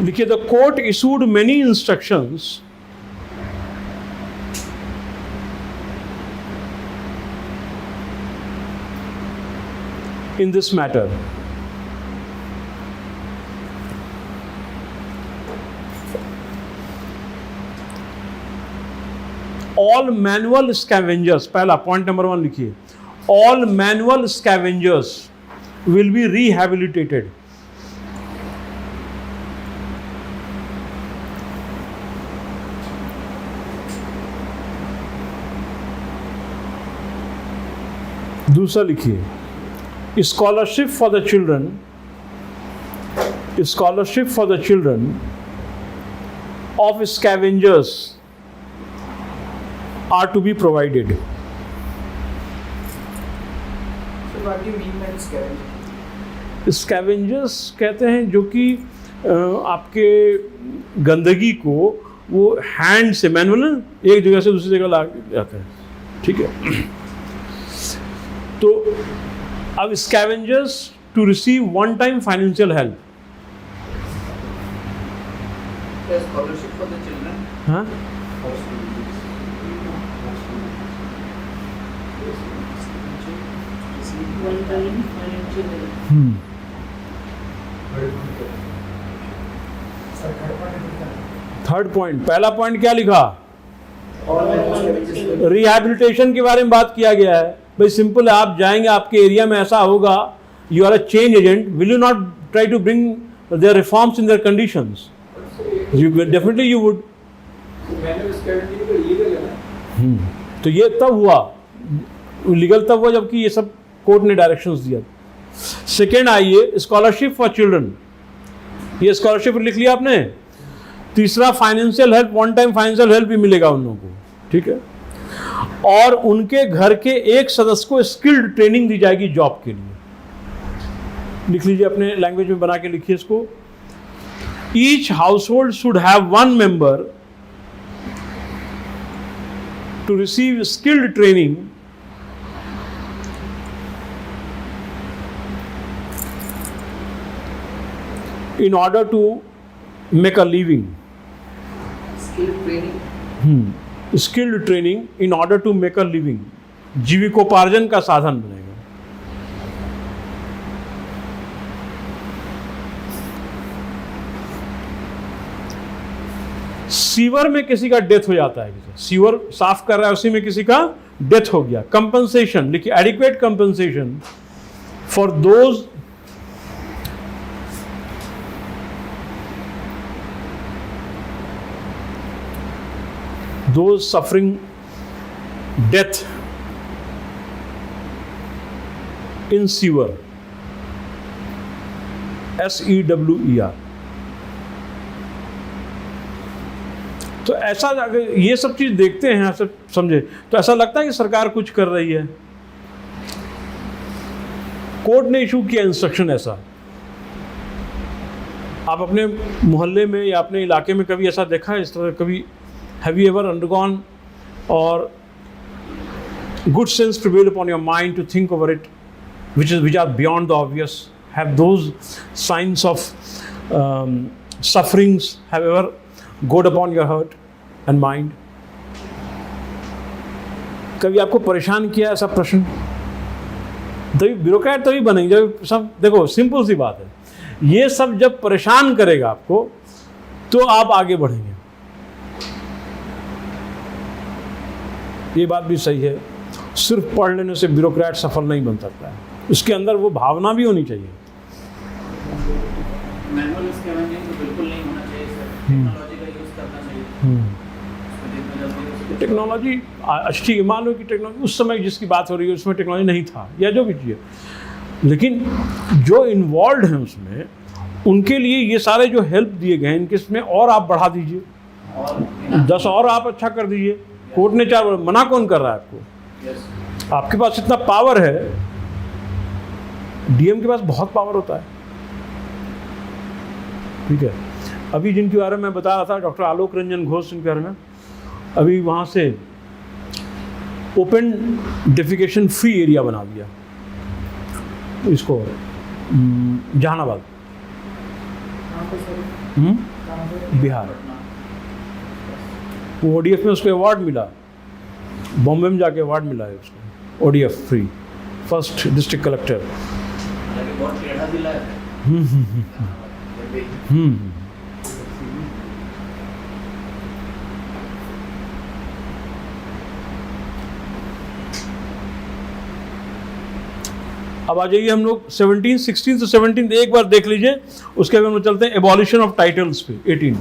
लिखिए, the court issued many instructions in this matter. All manual scavengers, पहला पॉइंट नंबर 1 लिखिए, all manual scavengers will be rehabilitated. दूसरा लिखिए, scholarship for the children of scavengers are to be provided. So what do you mean by scavenger? Scavengers कहते हैं जो कि आपके गंदगी को वो हैंड से मैनुअल एक जगह से दूसरी जगह ला जाते हैं, ठीक है। तो अब scavengers to receive one-time financial help. Scholarship for the children. हाँ, थर्ड पॉइंट, पहला पॉइंट क्या लिखा? रिहैबिलिटेशन के बारे में बात किया गया है। भाई सिंपल है, आप जाएंगे, आपके एरिया में ऐसा होगा, you are a change agent, will you not try to bring their reforms in their conditions? Definitely you would. तो ये तब हुआ, लीगल तब हुआ जबकि ये सब कोर्ट ने डायरेक्शंस दिया। सेकेंड आइए, स्कॉलरशिप फॉर चिल्ड्रन, ये स्कॉलरशिप लिख लिया आपने। तीसरा, financial help, one time financial help भी मिलेगा उन लोगों को, ठीक है। और उनके घर के एक सदस्य को स्किल्ड ट्रेनिंग दी जाएगी जॉब के लिए। लिख लीजिए, अपने लैंग्वेज में बना के लिखिए इसको। Each household should have one member to receive skilled training in order to make a living. Skill training. Skilled training in order to make a living, जीविकोपार्जन का साधन बनेगा। सीवर में किसी का डेथ हो जाता है, सीवर साफ कर रहा है, उसी में किसी का डेथ हो गया, कंपनसेशन लिखिए, adequate compensation for those suffering death in sewer, SEWER। तो ऐसा अगर ये सब चीज़ देखते हैं, ऐसा समझे, तो ऐसा लगता है कि सरकार कुछ कर रही है। कोर्ट ने इशू किया इंस्ट्रक्शन ऐसा। आप अपने मोहल्ले में या अपने इलाके में कभी ऐसा देखा है इस तरह? कभी हैव यू एवर अंडरगॉन और good sense prevail upon your mind to think over it, which are beyond the obvious? Have those signs of sufferings have ever gone upon your heart and mind? कभी आपको परेशान किया ऐसा प्रश्न? तभी bureaucrat तभी बनेंगे जब सब, देखो सिंपल सी बात है, ये सब जब परेशान करेगा आपको तो आप आगे बढ़ेंगे। ये बात भी सही है, सिर्फ पढ़ लेने से ब्यूरोक्रेट सफल नहीं बन सकता है, उसके अंदर वो भावना भी होनी चाहिए। मैनुअल इसके अलावा तो बिल्कुल नहीं होना चाहिए सर, टेक्नोलॉजी का यूज़ करना चाहिए। टेक्नोलॉजी अच्छी, मान लो कि टेक्नोलॉजी उस समय जिसकी बात हो रही है उसमें टेक्नोलॉजी नहीं था या जो भी चीज़, लेकिन जो इन्वॉल्व हैं उसमें, उनके लिए ये सारे जो हेल्प दिए गए हैं, इनके इसमें और आप बढ़ा दीजिए, और 10 और आप अच्छा कर दीजिए। कोर्ट ने 4 मना कौन कर रहा है आपको? यस, आपके पास इतना पावर है, डीएम के पास बहुत पावर होता है, ठीक है। अभी जिनके बारे में मैं बता रहा था, डॉक्टर आलोक रंजन घोष, जिनके बारे में अभी वहाँ से ओपन डेफिकेशन फ्री एरिया बना दिया इसको, जहानाबाद, कहाँ पे सर? कहाँ पे? बिहार। वो ODF में उसको अवार्ड मिला, बॉम्बे में जाके अवार्ड मिला है उसको, ODF free, first district collector. हालांकि बहुत टेढ़ा जिला है। अब आ जाइए हम लोग 17, 16 से 17 एक बार देख लीजिए, उसके बाद हम लोग चलते हैं एबॉलिशन ऑफ टाइटल्स पे 18।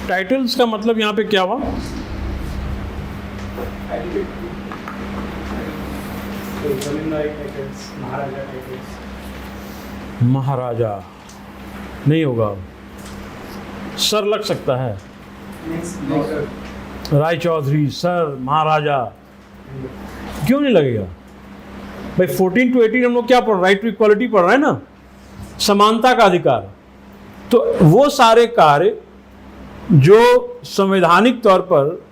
टाइटल्स का मतलब यहाँ पे क्या हुआ? महाराजा नहीं होगा, सर लग सकता है, राय चौधरी सर, महाराजा क्यों नहीं लगेगा भाई? 14 to 18 हम लोग क्या पढ़ रहे हैं? राइट टू इक्वालिटी पढ़ रहे हैं ना, समानता का अधिकार। तो वो सारे कार्य जो संवैधानिक तौर पर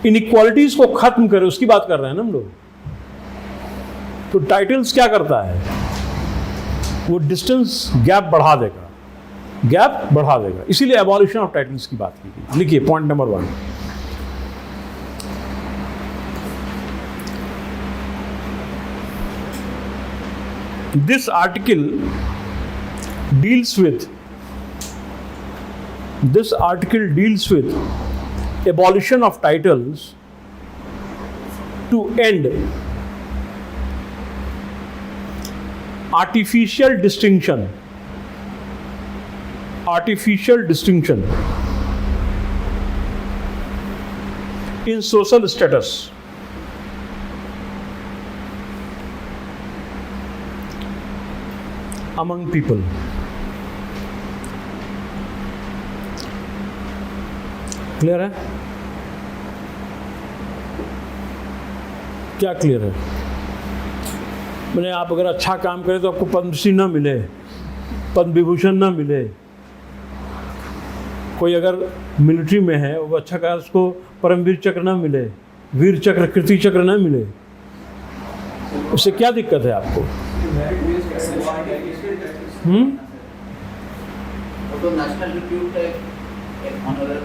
इनइक्वालिटीज को खत्म करे, उसकी बात कर रहे हैं ना हम लोग। तो टाइटल्स क्या करता है? वो डिस्टेंस गैप बढ़ा देगा, गैप बढ़ा देगा, इसीलिए एबॉलिशन ऑफ टाइटल्स की बात की गई। लिखिए point number 1, this article deals with abolition of titles to end artificial distinction in social status among people. Clear है? क्या क्लियर है? मैंने आप अगर अच्छा काम करें तो आपको पद्मश्री ना मिले, पद्म विभूषण ना मिले। कोई अगर मिलिट्री में है वो अच्छा कर, उसको परमवीर चक्र ना मिले, वीर चक्र, कीर्ति चक्र ना मिले, उससे क्या दिक्कत है आपको? वो तो नेशनल रिप्यूट है, एक ऑनर है।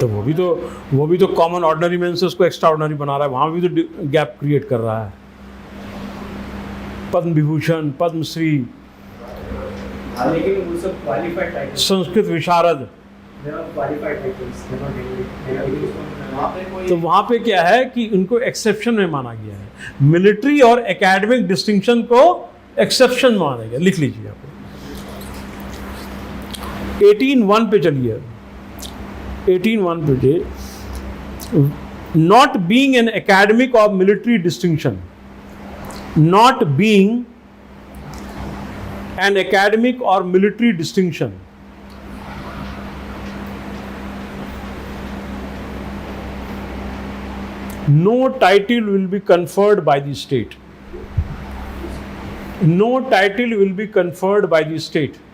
तो वो भी तो कॉमन ऑर्डिनरी मैन से उसको एक्स्ट्रा ऑर्डिनरी बना रहा है, वहाँ भी तो गैप क्रिएट कर रहा है। पद्म विभूषण, पद्मश्री, लेकिन वो सब क्वालिफाइड टाइटल्स, संस्कृत विशारद, क्वालिफाइड टाइटल्स तो वहाँ पे क्या है कि उनको एक्सेप्शन में माना गया है। मिलिट्री और एकेडमिक डिस्टिंक्शन को एक्सेप्शन माना गया। लिख लीजिए आप 18(1) पे चलिए। 18(1) पे नॉट बीइंग एन एकेडमिक और military distinction, not being an academic or military distinction, no title will be conferred by the state. No title will be conferred by the state.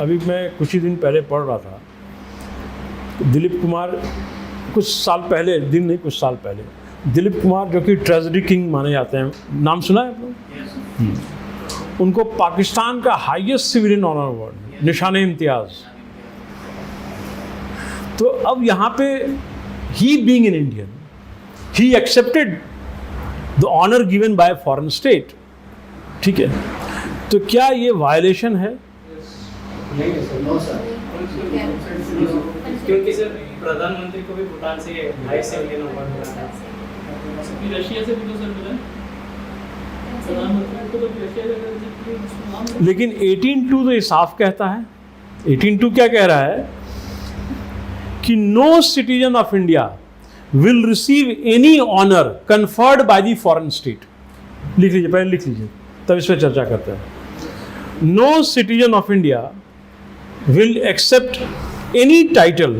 अभी मैं कुछ ही दिन पहले पढ़ रहा था, दिलीप कुमार कुछ साल पहले, दिन नहीं कुछ साल पहले, दिलीप कुमार जो कि ट्रेजरी किंग माने जाते हैं, नाम सुना है आप लोग? उनको पाकिस्तान का हाईएस्ट सिविलियन ऑनर अवार्ड, निशान इम्तियाज। तो अब यहाँ पे he being an Indian, he accepted the honour given by foreign state. ठीक है, तो क्या ये वायलेशन है? नो सर, क्योंकि सर प्रधानमंत्री को भी भूटान से हाईएस्ट सिविलियन अवार्ड मिला था, रशिया से भी तो सर मिला है, प्रधानमंत्री को तो रशिया से। लेकिन 18(2) तो ये साफ कहता है, 18(2) क्या कह रहा है कि no citizen of India will receive any honour conferred by the foreign state. लिख लीजिए, पहले लिख लीजिए, तब इस पर चर्चा करते हैं। No citizen of India will accept any title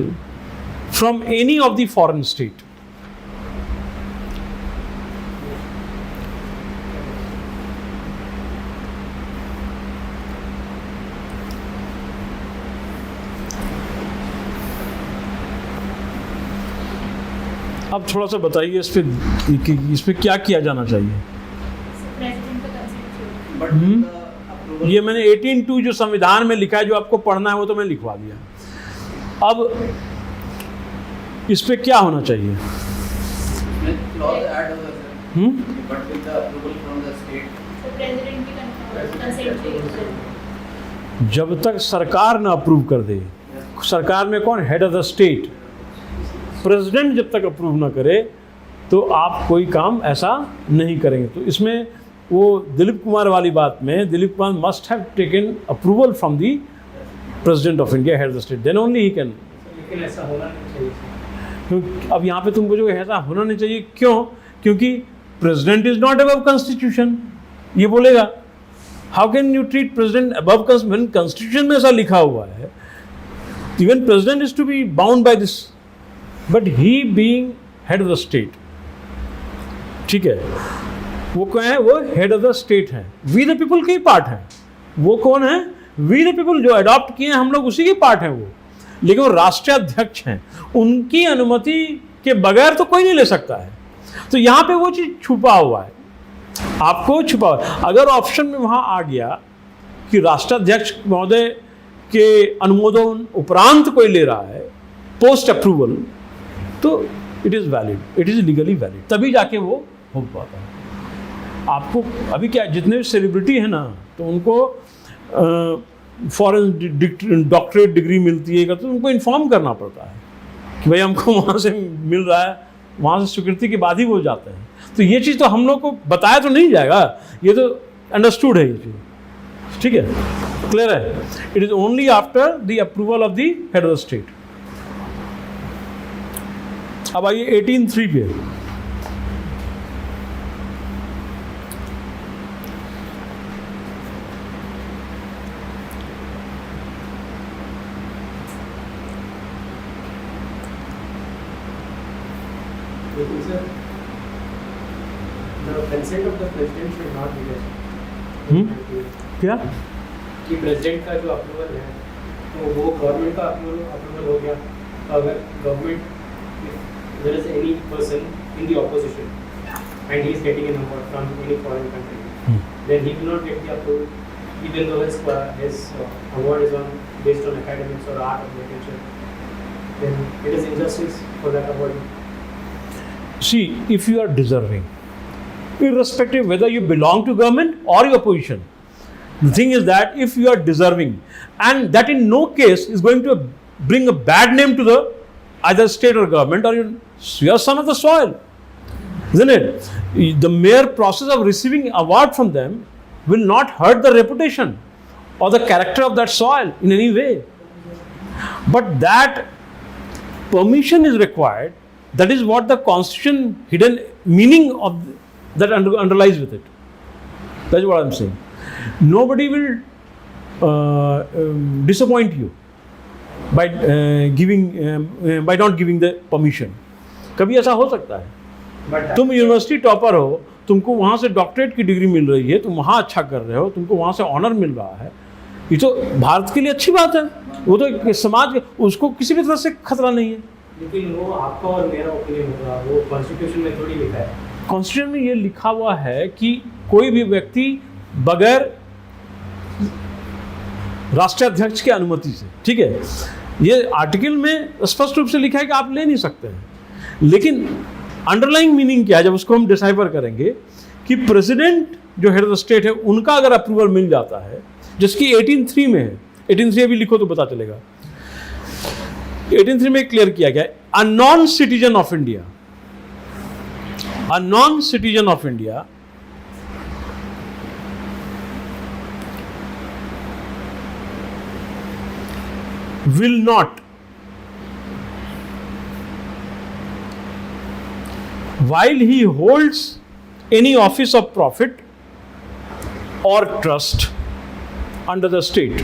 from any of the foreign state. अब थोड़ा सा बताइए इस पे क्या किया जाना चाहिए? बट ये मैंने 18(2) जो संविधान में लिखा है, जो आपको पढ़ना है वो तो मैं लिखवा दिया। अब इस पे क्या होना चाहिए? क्लॉज ऐड होगा sir, but with the approval from the state. President की कंसेंट चाहिए। जब तक सरकार ना अप्रूव कर दे, सरकार में कौन head of the state, president जब तक अप्रूव ना करे तो आप कोई काम ऐसा नहीं करेंगे। तो इसमें वो दिलीप कुमार वाली बात में, Dilip Kumar must have taken approval from the president of India, head of the state, then only he can. लेकिन ऐसा होना नहीं चाहिए। अब यहाँ पे तुमको जो ऐसा होना नहीं चाहिए, क्यों? क्योंकि president is not above constitution, ये बोलेगा। How can you treat president above constitution? Constitution में ऐसा लिखा हुआ है, even president is to be bound by this, but he being head of the state, ठीक है, वो क्या है? वो हेड ऑफ द स्टेट है, वी द पीपल के ही पार्ट है। वो कौन है? वी द पीपल, जो अडॉप्ट किए हैं हम लोग, उसी के पार्ट हैं वो। लेकिन वो राष्ट्रीय अध्यक्ष हैं, उनकी अनुमति के बगैर तो कोई नहीं ले सकता है। तो यहाँ पे वो चीज़ छुपा हुआ है, आपको छुपा हुआ है। अगर ऑप्शन में वहाँ आ गया कि राष्ट्राध्यक्ष महोदय के अनुमोदन उपरांत कोई ले रहा है, पोस्ट अप्रूवल, तो it is valid, it is legally valid, तभी जाके वो हो पाता है। आपको अभी क्या, जितने भी सेलिब्रिटी हैं ना, तो उनको फॉरेन डॉक्टरेट डिग्री मिलती है, तो उनको इन्फॉर्म करना पड़ता है कि भाई हमको वहाँ से मिल रहा है, वहाँ से स्वीकृति के बाद ही वो जाते हैं। तो ये चीज़ तो हम लोग को बताया तो नहीं जाएगा, ये तो अंडरस्टूड है ये चीज़, ठीक है, क्लियर है। It is only after the approval of the head of the state. अब आइए 18(3) पे। लेकिन sir the consent of the president should not be there. क्या? कि प्रेसिडेंट का जो अप्रूवल है तो वो गवर्नमेंट का अप्रूवल हो गया, तो अगर government there is any person in the opposition and he is getting an award from any foreign country, then he will not get the approval even though his award is based on academics or art or literature. Then it is injustice for that award. See, if you are deserving, irrespective whether you belong to government or your opposition, the thing is that if you are deserving, and that in no case is going to bring a bad name to the either state or government, or you are son of the soil, isn't it? The mere process of receiving award from them will not hurt the reputation or the character of that soil in any way. But that permission is required. That is what the constitution hidden meaning of that underlies with it. That's what I'm saying. Nobody will disappoint you by by not giving the permission. कभी ऐसा हो सकता है, But तुम university topper हो, तुमको वहाँ से डॉक्टरेट की डिग्री मिल रही है, तुम वहाँ अच्छा कर रहे हो, तुमको वहाँ से ऑनर मिल रहा है, ये तो भारत के लिए अच्छी बात है, वो तो समाज, उसको किसी भी तरह से खतरा नहीं है। लेकिन वो आपका और मेरा ओपिनियन होगा, वो कॉन्स्टिट्यूशन में थोड़ी लिखा है। कॉन्स्टिट्यूशन में ये लिखा हुआ है कि कोई भी व्यक्ति बगैर राष्ट्रीय अध्यक्ष की अनुमति से, ठीक है, ये आर्टिकल में स्पष्ट रूप से लिखा है कि आप ले नहीं सकते हैं। लेकिन अंडरलाइंग मीनिंग क्या है, जब उसको हम डिसाइफर करेंगे कि प्रेसिडेंट जो हेड ऑफ द स्टेट है उनका अगर अप्रूवल मिल जाता है, जिसकी 18(3) में है, 18(3) अभी लिखो तो पता चलेगा, 18(3) में क्लियर किया गया है, a non citizen of India, a non-citizen of India will not, while he holds any office of profit or trust under the state,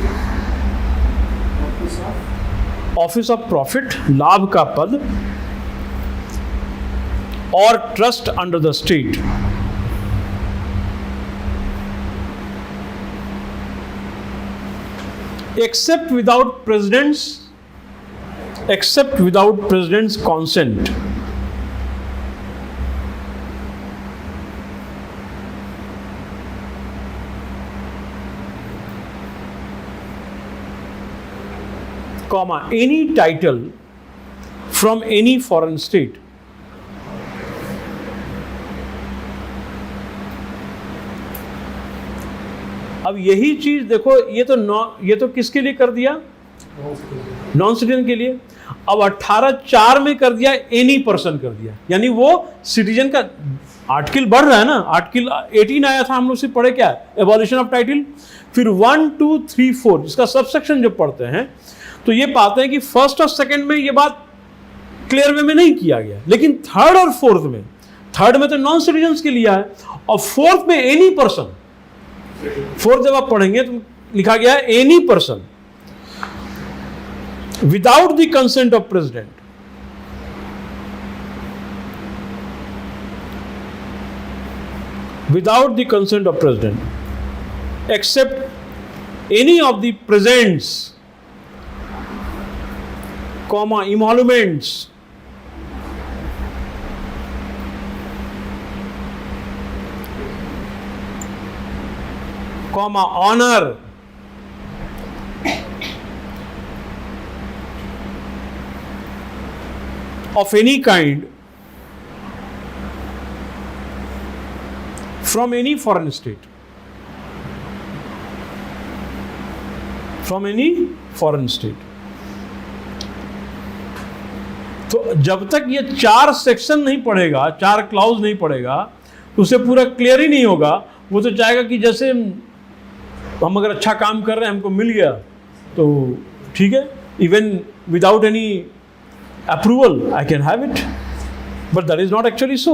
office of profit, लाभ का पद, or trust under the state, except without president's consent, comma, any title from any foreign state, अब यही चीज देखो, ये तो किसके लिए कर दिया, नॉन सिटीजन के लिए। अब 18(4) में कर दिया एनी पर्सन कर दिया, यानी वो सिटीजन का आर्टिकल बढ़ रहा है ना, आर्टिकल 18 आया था, हम लोग से पढ़े क्या, एबॉलिशन ऑफ टाइटल, फिर 1, 2, 3, 4 इसका सबसेक्शन जब पढ़ते हैं तो ये पाते हैं कि फर्स्ट और सेकंड में ये बात क्लियर वे में नहीं किया गया, लेकिन थर्ड और फोर्थ में, थर्ड में तो नॉन सिटीजन के लिए है और फोर्थ में एनी पर्सन, फोर्थ जब आप पढ़ेंगे तो लिखा गया है any person without the consent of president, without the consent of president, except any of the presents, comma, emoluments, comma, honor, of any kind from any foreign state, from any foreign state। तो जब तक ये 4 section नहीं पढ़ेगा, 4 clause नहीं पढ़ेगा, उसे पूरा क्लियर ही नहीं होगा। वो तो चाहेगा कि जैसे हम अगर अच्छा काम कर रहे हैं, हमको मिल गया तो ठीक है, even without any approval I can have it, but that is not actually so.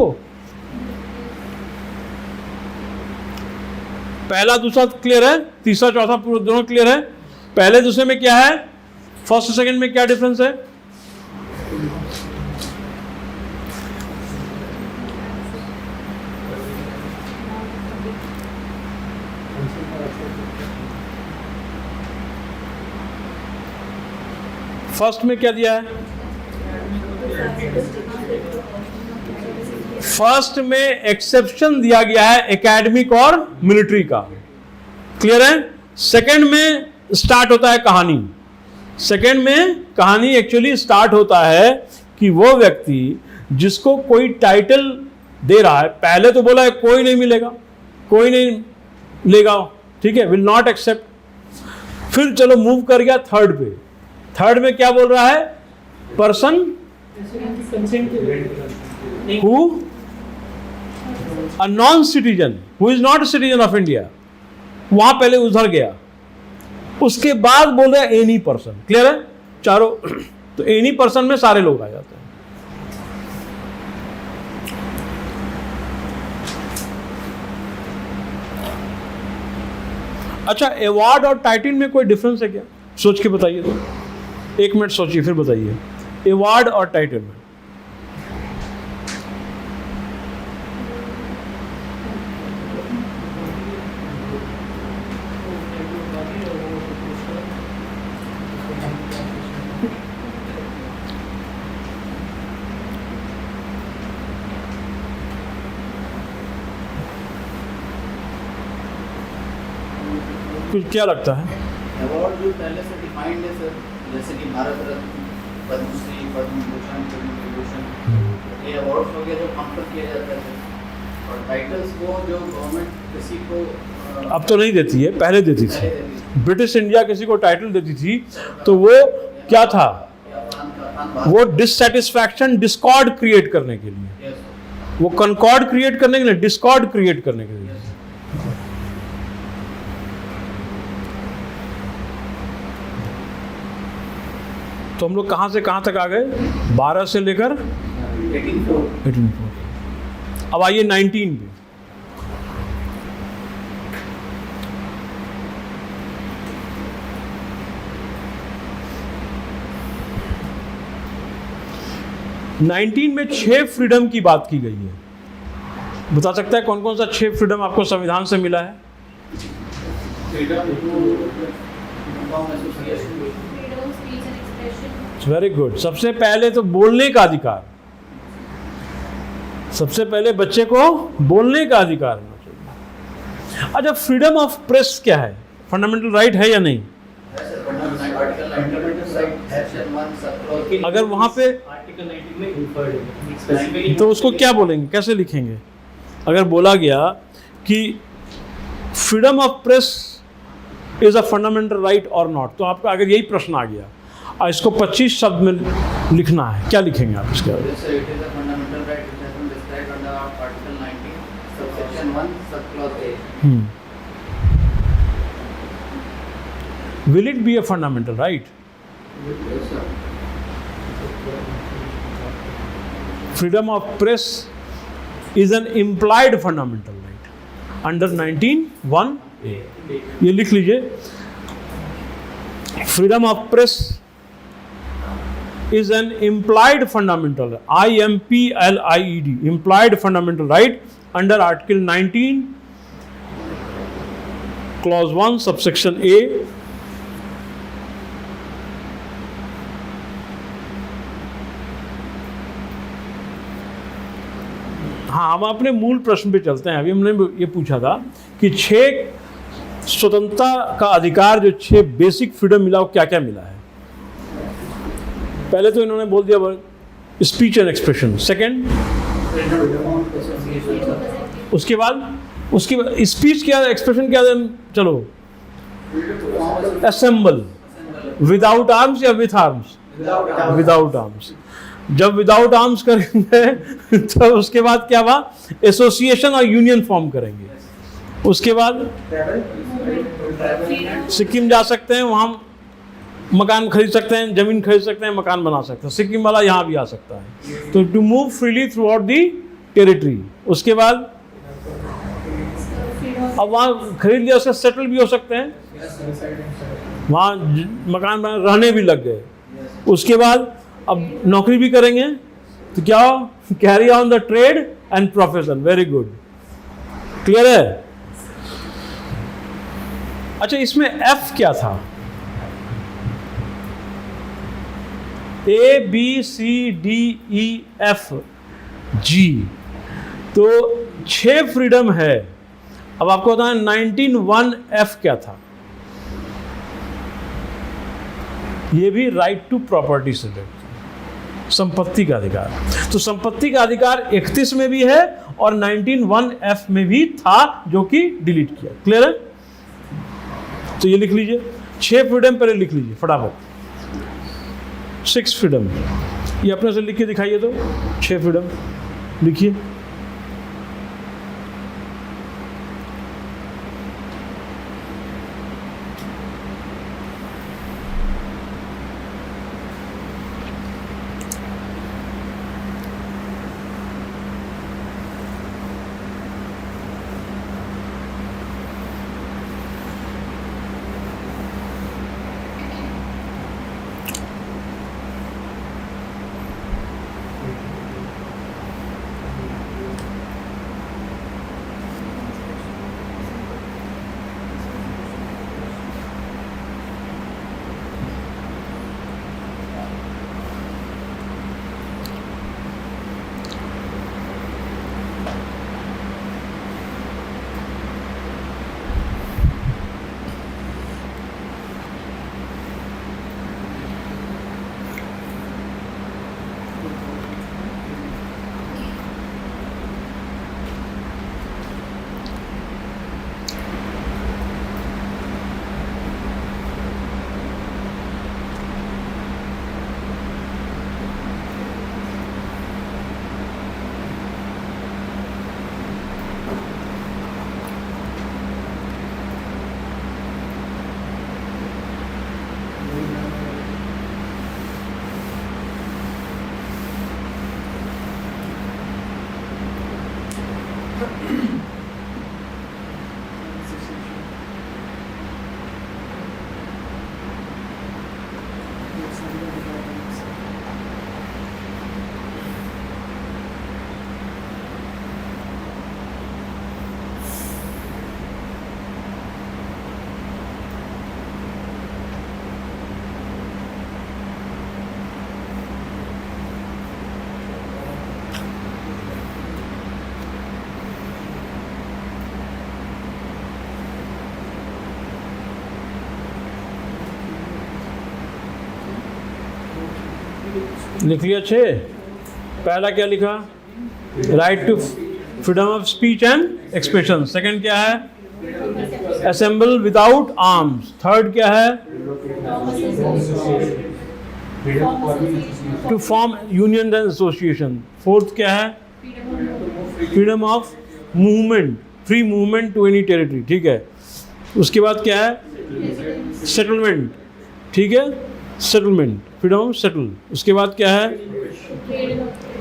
पहला दूसरा क्लियर है, तीसरा चौथा पूरा दोनों क्लियर है। पहले दूसरे में क्या है, फर्स्ट सेकंड में क्या डिफरेंस है, फर्स्ट में क्या दिया है? फर्स्ट में एक्सेप्शन दिया गया है एकेडमिक और मिलिट्री का, क्लियर है? सेकंड में स्टार्ट होता है कहानी। सेकंड में कहानी एक्चुअली स्टार्ट होता है कि वो व्यक्ति जिसको कोई टाइटल दे रहा है, पहले तो बोला है कोई नहीं मिलेगा, कोई नहीं लेगा, ठीक है, विल नॉट एक्सेप्ट। फिर चलो मूव कर गया थर्ड पे। थर्ड में क्या बोल रहा है? Person who a non citizen who is not citizen of India, वहां पहले उधर गया। उसके बाद बोल रहा है एनी पर्सन, क्लियर है? चारों तो एनी पर्सन में सारे लोग आ जाते हैं। अच्छा, अवार्ड और टाइटल में कोई डिफरेंस है क्या? सोच के बताइए तो, 1 मिनट सोचिए फिर बताइए। अवार्ड और टाइटल में कुछ क्या लगता है? अवार्ड जो पहले से डिफाइंड है सर, जैसे कि भारत रत्न, पद्मश्री, पद्म भूषण, पद्म विभूषण, ये अवार्ड्स हो गए जो कॉन्फर किया जाता है। और टाइटल्स वो जो गवर्नमेंट किसी को अब तो नहीं देती है, पहले देती थी। ब्रिटिश इंडिया किसी को टाइटल देती थी तो वो क्या था? वो डिससेटिस्फैक्शन, डिस्कॉर्ड क्रिएट करने के लिए, वो कनकॉर्ड क्रिएट करने के लिए, डिस्कॉर्ड क्रिएट करने के लिए। तो हम लोग कहां से कहां तक आ गए? 12 से लेकर 18। अब आइए 19 पे। नाइनटीन में 6 फ्रीडम की बात की गई है। बता सकता है कौन कौन सा 6 फ्रीडम आपको संविधान से मिला है? Very good. सबसे पहले तो बोलने का अधिकार, सबसे पहले बच्चे को बोलने का अधिकार होना चाहिए। अच्छा, फ्रीडम ऑफ प्रेस क्या है? फंडामेंटल राइट है या नहीं? अगर वहां पे आर्टिकल 19 में इंफर्ड है, तो उसको क्या बोलेंगे, कैसे लिखेंगे? अगर बोला गया कि freedom of press is a fundamental right और नॉट, तो आपका अगर यही प्रश्न आ गया और इसको 25 शब्द में लिखना है, क्या लिखेंगे आप इसके बाद? Will it be a fundamental right? Freedom of press is an implied fundamental right under 19(1)(a). ये लिख लीजिए, freedom of press is an implied fundamental, IMPLIED, implied fundamental right under Article 19, Clause 1, subsection A. हाँ, हम अपने मूल प्रश्न पे चलते हैं। अभी हमने ये पूछा था कि 6 स्वतंत्रता का अधिकार, जो 6 बेसिक फ्रीडम मिला, वो क्या क्या मिला है? पहले तो इन्होंने बोल दिया स्पीच एंड एक्सप्रेशन। सेकंड, उसके बाद स्पीच क्या, एक्सप्रेशन क्या? चलो, असेंबल, विदाउट आर्म्स या विथ आर्म्स? Without arms. जब विदाउट आर्म्स करेंगे तो उसके बाद क्या हुआ? एसोसिएशन और यूनियन फॉर्म करेंगे। उसके बाद सिक्किम जा सकते हैं, वहाँ मकान खरीद सकते हैं, जमीन खरीद सकते हैं, मकान बना सकते हैं। सिक्किम वाला यहाँ भी आ सकता है। तो to move freely throughout the territory. उसके बाद अब वहाँ खरीद लिया, उससे सेटल भी हो सकते हैं, वहाँ मकान बना, रहने भी लग गए। उसके बाद अब नौकरी भी करेंगे, तो क्या? Carry on the trade and profession. Very good, clear है? अच्छा, इसमें एफ क्या था? ABCDEF G, तो 6 फ्रीडम है। अब आपको बताएं 19(1)F क्या था? ये भी राइट टू प्रॉपर्टी से रिलेटेड, संपत्ति का अधिकार। तो संपत्ति का अधिकार 31 में भी है और 19(1)F में भी था, जो कि डिलीट किया। क्लियर है? तो ये लिख लीजिए, 6 फ्रीडम पहले लिख लीजिए फटाफट। 6 फ्रीडम, ये अपने से लिख के दिखाइए तो। 6 फ्रीडम लिखिए। लिख लिया 6। पहला क्या लिखा? Right to freedom of speech and expression. Second क्या है? Assemble without arms. थर्ड क्या है? To form union and association. Fourth क्या है? Freedom of movement, free movement to any territory. ठीक है। उसके बाद क्या है? सेटलमेंट। ठीक है, सेटलमेंट, फ्रीडम ऑफ सेटल। उसके बाद क्या है?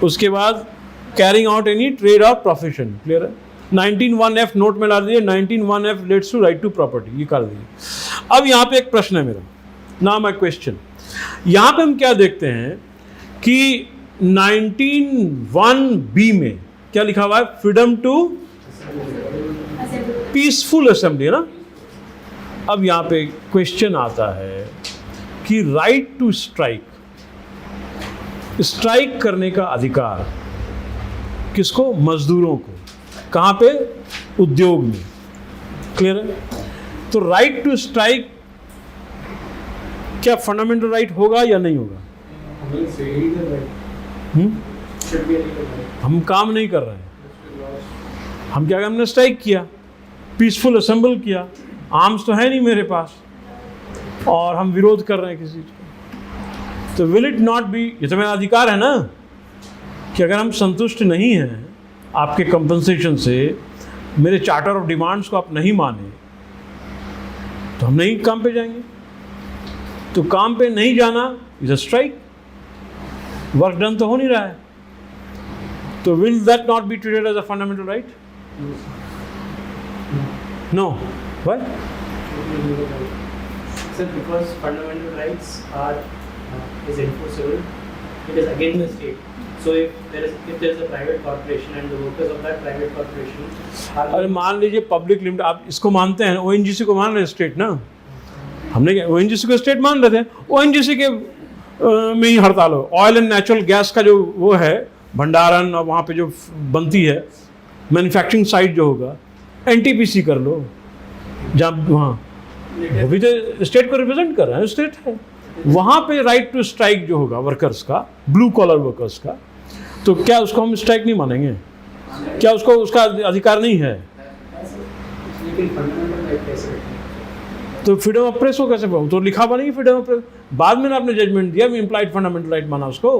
उसके बाद कैरिंग आउट एनी ट्रेड और प्रोफेशन। क्लियर है? 19(1)F नोट में ला दीजिए। 19(1)F let's to right to property, ये कर दीजिए। अब यहाँ पे एक प्रश्न है मेरा, नाउ माय क्वेश्चन। यहाँ पे हम क्या देखते हैं कि 19(1)B में क्या लिखा हुआ है? फ्रीडम टू पीसफुल असेंबली, है ना? अब यहाँ पे क्वेश्चन आता है कि राइट टू स्ट्राइक, स्ट्राइक करने का अधिकार किसको? मजदूरों को। कहाँ पे? उद्योग में। क्लियर है? तो राइट टू स्ट्राइक क्या फंडामेंटल राइट होगा या नहीं होगा? हम काम नहीं कर रहे हैं। हम क्या, हमने स्ट्राइक किया, पीसफुल असेंबल किया, आर्म्स तो है नहीं मेरे पास, और हम विरोध कर रहे हैं किसी चीज का। तो विल इट नॉट बी, ये तो मेरा अधिकार है ना कि अगर हम संतुष्ट नहीं हैं आपके कंपनसेशन से, मेरे चार्टर ऑफ डिमांड्स को आप नहीं माने, तो हम नहीं काम पे जाएंगे। तो काम पे नहीं जाना is a strike, work done तो हो नहीं रहा है। तो will that not be treated as a fundamental right? No. Why? Sir, because fundamental rights is enforceable, it is against the state. So if there is a private corporation and the workers of that private corporation are, अरे मान लीजिए public limited, आप इसको मानते हैं, ONGC को मान रहे हैं स्टेट ना? हमने क्या ONGC को स्टेट मान रहे थे? ONGC के में ही हड़ताल हो। ऑयल एंड नेचुरल गैस का जो वो है भंडारण और वहाँ पे जो बनती है मैन्युफैक्चरिंग साइट जो होगा, एनटीपीसी कर लो, जहाँ वहाँ वो भी तो स्टेट को रिप्रेजेंट कर रहे हैं, स्टेट है वहाँ पे राइट टू स्ट्राइक जो होगा वर्कर्स का, ब्लू कॉलर वर्कर्स का, तो क्या उसको हम स्ट्राइक नहीं मानेंगे? क्या उसको उसका अधिकार नहीं है? लेकिन फंडामेंटल राइट कैसे? तो फ्रीडम ऑफ प्रेस को कैसे पाऊँ? तो लिखा बनेगी फ्रीडम ऑफ प्रेस, बाद में ना आपने जजमेंट दिया, इम्प्लाइड फंडामेंटल राइट माना उसको।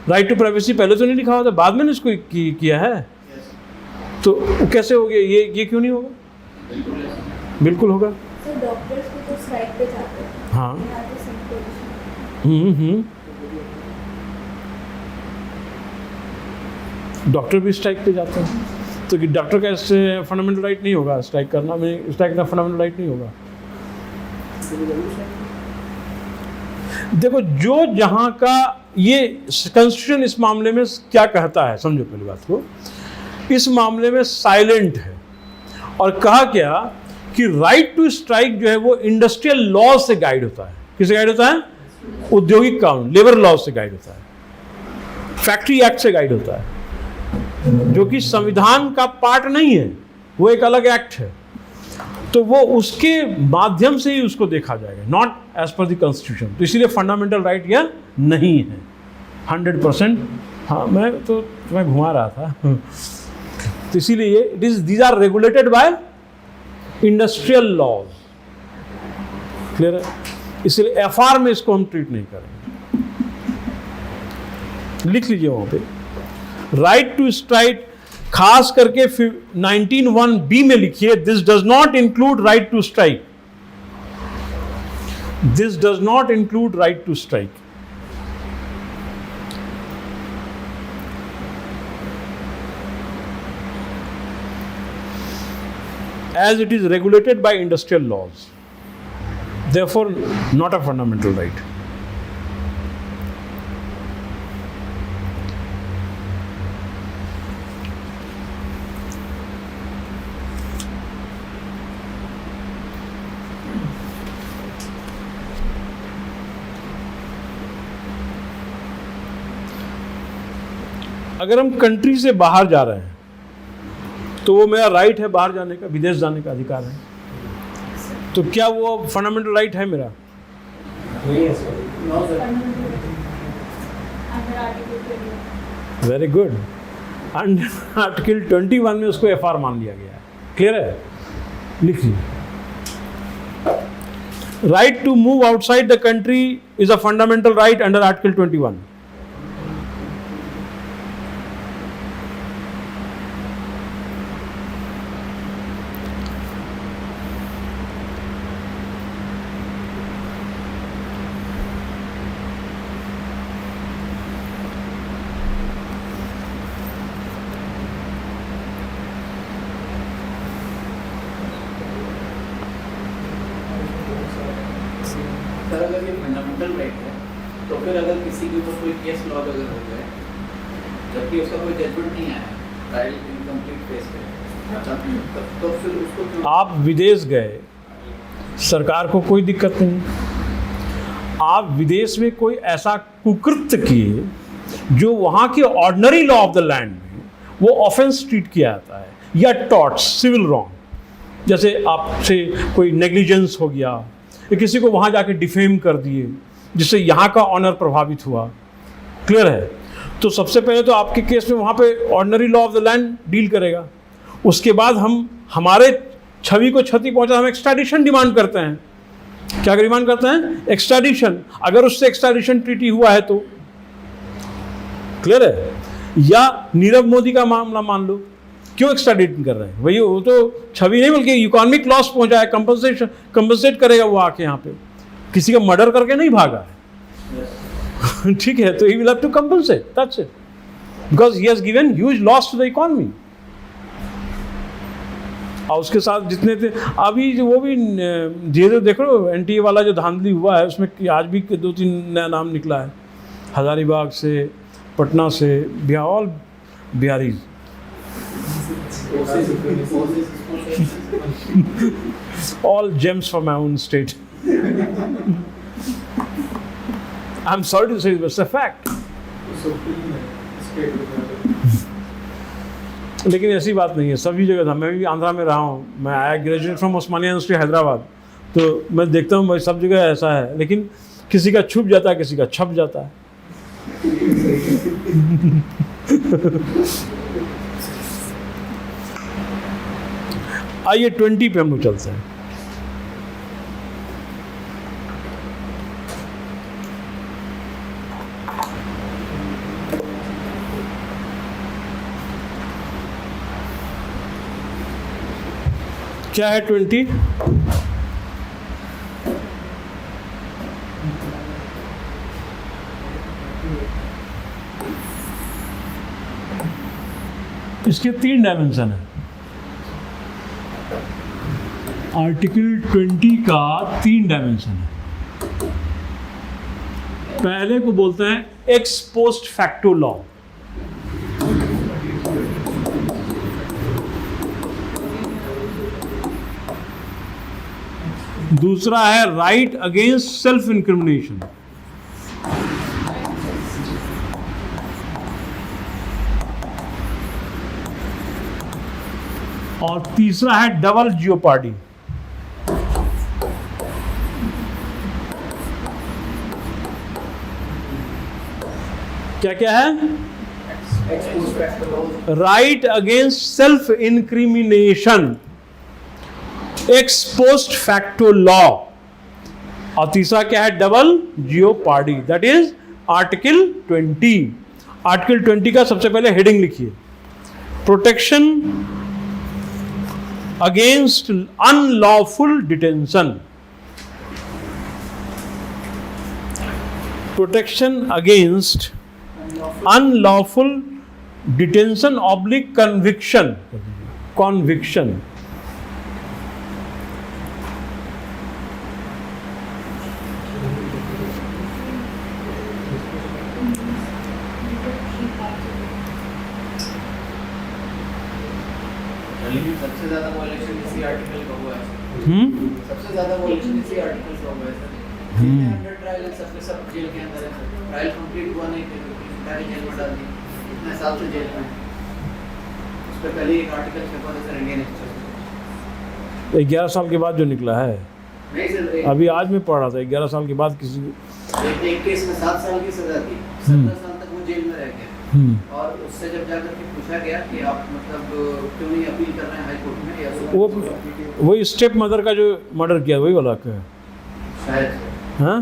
राइट टू प्राइवेसी पहले तो नहीं लिखा होता, बाद में इसको किया है, तो कैसे हो गया? ये क्यों नहीं होगा? बिल्कुल होगा। सर डॉक्टर्स भी तो स्ट्राइक पे जाते हैं। हाँ। यहाँ पे सेम पोजीशन। डॉक्टर भी स्ट्राइक पे जाते हैं, तो कि डॉक्टर का इससे फंडामेंटल राइट नहीं होगा स्ट्राइक करना, में स्ट्राइक करना फंडामेंटल राइट नहीं होगा। देखो जो जहाँ का ये कॉन्स्टिट्यूशन इस मामले में क्या कहता है, समझो पहली बात को, इस मामले में साइलेंट है और कहा क्या कि राइट टू स्ट्राइक जो है वो इंडस्ट्रियल लॉ से गाइड होता है। किससे गाइड होता है? औद्योगिक कानून, लेबर लॉ से गाइड होता है, फैक्ट्री एक्ट से गाइड होता है, जो कि संविधान का पार्ट नहीं है, वो एक अलग एक्ट है। तो वो उसके माध्यम से ही उसको देखा जाएगा, not as per the constitution. तो इसीलिए फंडामेंटल राइट यह नहीं है 100%। हाँ, मैं तो तुम्हें घुमा रहा था। तो इसीलिए it is these are regulated by industrial laws. Clear है? इसलिए एफआर में इसको हम ट्रीट नहीं करेंगे। लिख लीजिए वहां पे राइट टू स्ट्राइक, खास करके 19(1)(b) में लिखिए, this does not include right to strike. This does not include right to strike. As it is regulated by industrial laws, therefore not a fundamental right. अगर हम कंट्री से बाहर जा रहे हैं तो वो मेरा राइट है बाहर जाने का, विदेश जाने का अधिकार है, तो क्या वो फंडामेंटल राइट है मेरा? नहीं है sir. Under article 21। Very good. Under article 21 में उसको एफआर मान लिया गया है। क्लियर है? लिख लीजिए, right to move outside the country is a fundamental right under article 21। Sir अगर ये फंडामेंटल राइट है तो फिर अगर किसी के ऊपर कोई केस लॉग अगर हो जाए जबकि उसका कोई जजमेंट नहीं आया, ट्रायल इनकम्प्लीट फेस पे, तो फिर उसको क्यों? आप विदेश गए, सरकार को कोई दिक्कत नहीं। आप विदेश में कोई ऐसा कुकृत्य किए जो वहाँ के ordinary law of the land में वो ऑफेंस ट्रीट किया जाता है, या टॉर्ट्स, सिविल रॉन्ग, जैसे आपसे कोई नेग्लिजेंस हो गया, या किसी को वहाँ जाके डिफेम कर दिए जिससे यहाँ का ऑनर प्रभावित हुआ। क्लियर है? तो सबसे पहले तो आपके केस में वहाँ पे ordinary law of the land deal करेगा, उसके बाद हम हमारे छवि को क्षति पहुँचा, हम एक्सट्राडिशन डिमांड करते हैं। क्या डिमांड करते हैं? एक्सट्राडिशन। अगर उससे एक्सट्राडिशन ट्रीटी हुआ है तो क्लियर है? या नीरव मोदी का मामला मान लो, क्यों एक्सट्राडिट कर रहे हैं? वही, वो तो छवि नहीं बल्कि इकोनॉमिक लॉस पहुंचा है, कंपनसेट करेगा वो आके यहाँ पे, किसी का मर्डर करके नहीं भागा है। ठीक है? तो he will have to compensate, that's it, because he has given huge loss to the economy. और उसके साथ जितने थे अभी जो वो भी धीरे देख लो, एनटीए वाला जो धांधली हुआ है उसमें आज भी 2-3 नया नाम निकला है, हजारीबाग से, पटना से, all Bihari. All gems from my own state. I am sorry to say it's a fact. लेकिन ऐसी बात नहीं है, सभी जगह था। मैं भी आंध्रा में रहा हूँ, मैं आया graduate from Osmania university Hyderabad, तो मैं देखता हूँ भाई सब जगह ऐसा है, लेकिन किसी का छुप जाता है, किसी का छप जाता है। आइए 20 पे हम लोग चलते हैं। क्या है 20? इसके 3 डायमेंशन है। आर्टिकल 20 का 3 डायमेंशन है। पहले को बोलते हैं एक्स पोस्ट फैक्टो लॉ। दूसरा है राइट अगेंस्ट सेल्फ इंक्रिमिनेशन। और तीसरा है डबल जियोपार्डी। क्या क्या है? Right against self incrimination, x post facto law, और तीसरा क्या है? Double jeopardy. That is article 20। Article 20 का सबसे पहले हेडिंग लिखिए, protection against unlawful detention. Protection against unlawful detention oblique conviction. Conviction. सबसे ज्यादा वायलेशन इसी आर्टिकल का हुआ है। सबसे ज्यादा वायलेशन इसी आर्टिकल का हुआ है सर। 100 ट्रायल सबके सब जेल के अंदर है। ट्रायल कंप्लीट हुआ नहीं थे, डायरेक्ट जेल में डाल दी। इतने साल से जेल में। उस पर पहले एक आर्टिकल छपा था सर इंडियन एक्सप्रेस। 11 साल के बाद जो निकला है। नहीं सर, अभी आज मैं पढ़ रहा था 11 साल के बाद किसी एक केस में 7 साल की सजा थी, 17 साल तक वो जेल में रह गया। और उससे जब जाकर के पूछा गया कि आप मतलब क्यों नहीं अपील कर रहे हैं हाई कोर्ट में, या वही स्टेप मदर का जो मर्डर किया वही वाला का शायद। हाँ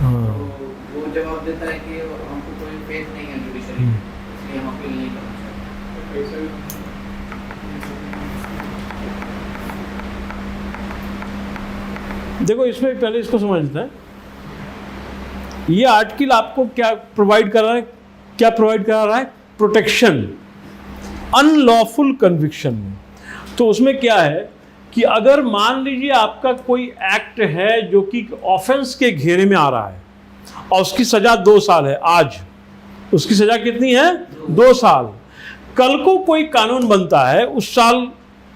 हाँ। तो वो जवाब देता है कि हमको कोई फेथ नहीं है जुडिशरी में, इसलिए हम अपील नहीं करना चाहते। देखो इसमें पहले इसको समझ लेते हैं। ये आर्टिकल आपको क्या प्रोवाइड कर रहा है? क्या प्रोवाइड करा रहा है? प्रोटेक्शन अनलॉफुल कन्विक्शन में। तो उसमें क्या है कि अगर मान लीजिए आपका कोई एक्ट है जो कि ऑफेंस के घेरे में आ रहा है और उसकी सजा 2 साल है, आज उसकी सजा कितनी है? 2 साल। कल को कोई कानून बनता है, उस साल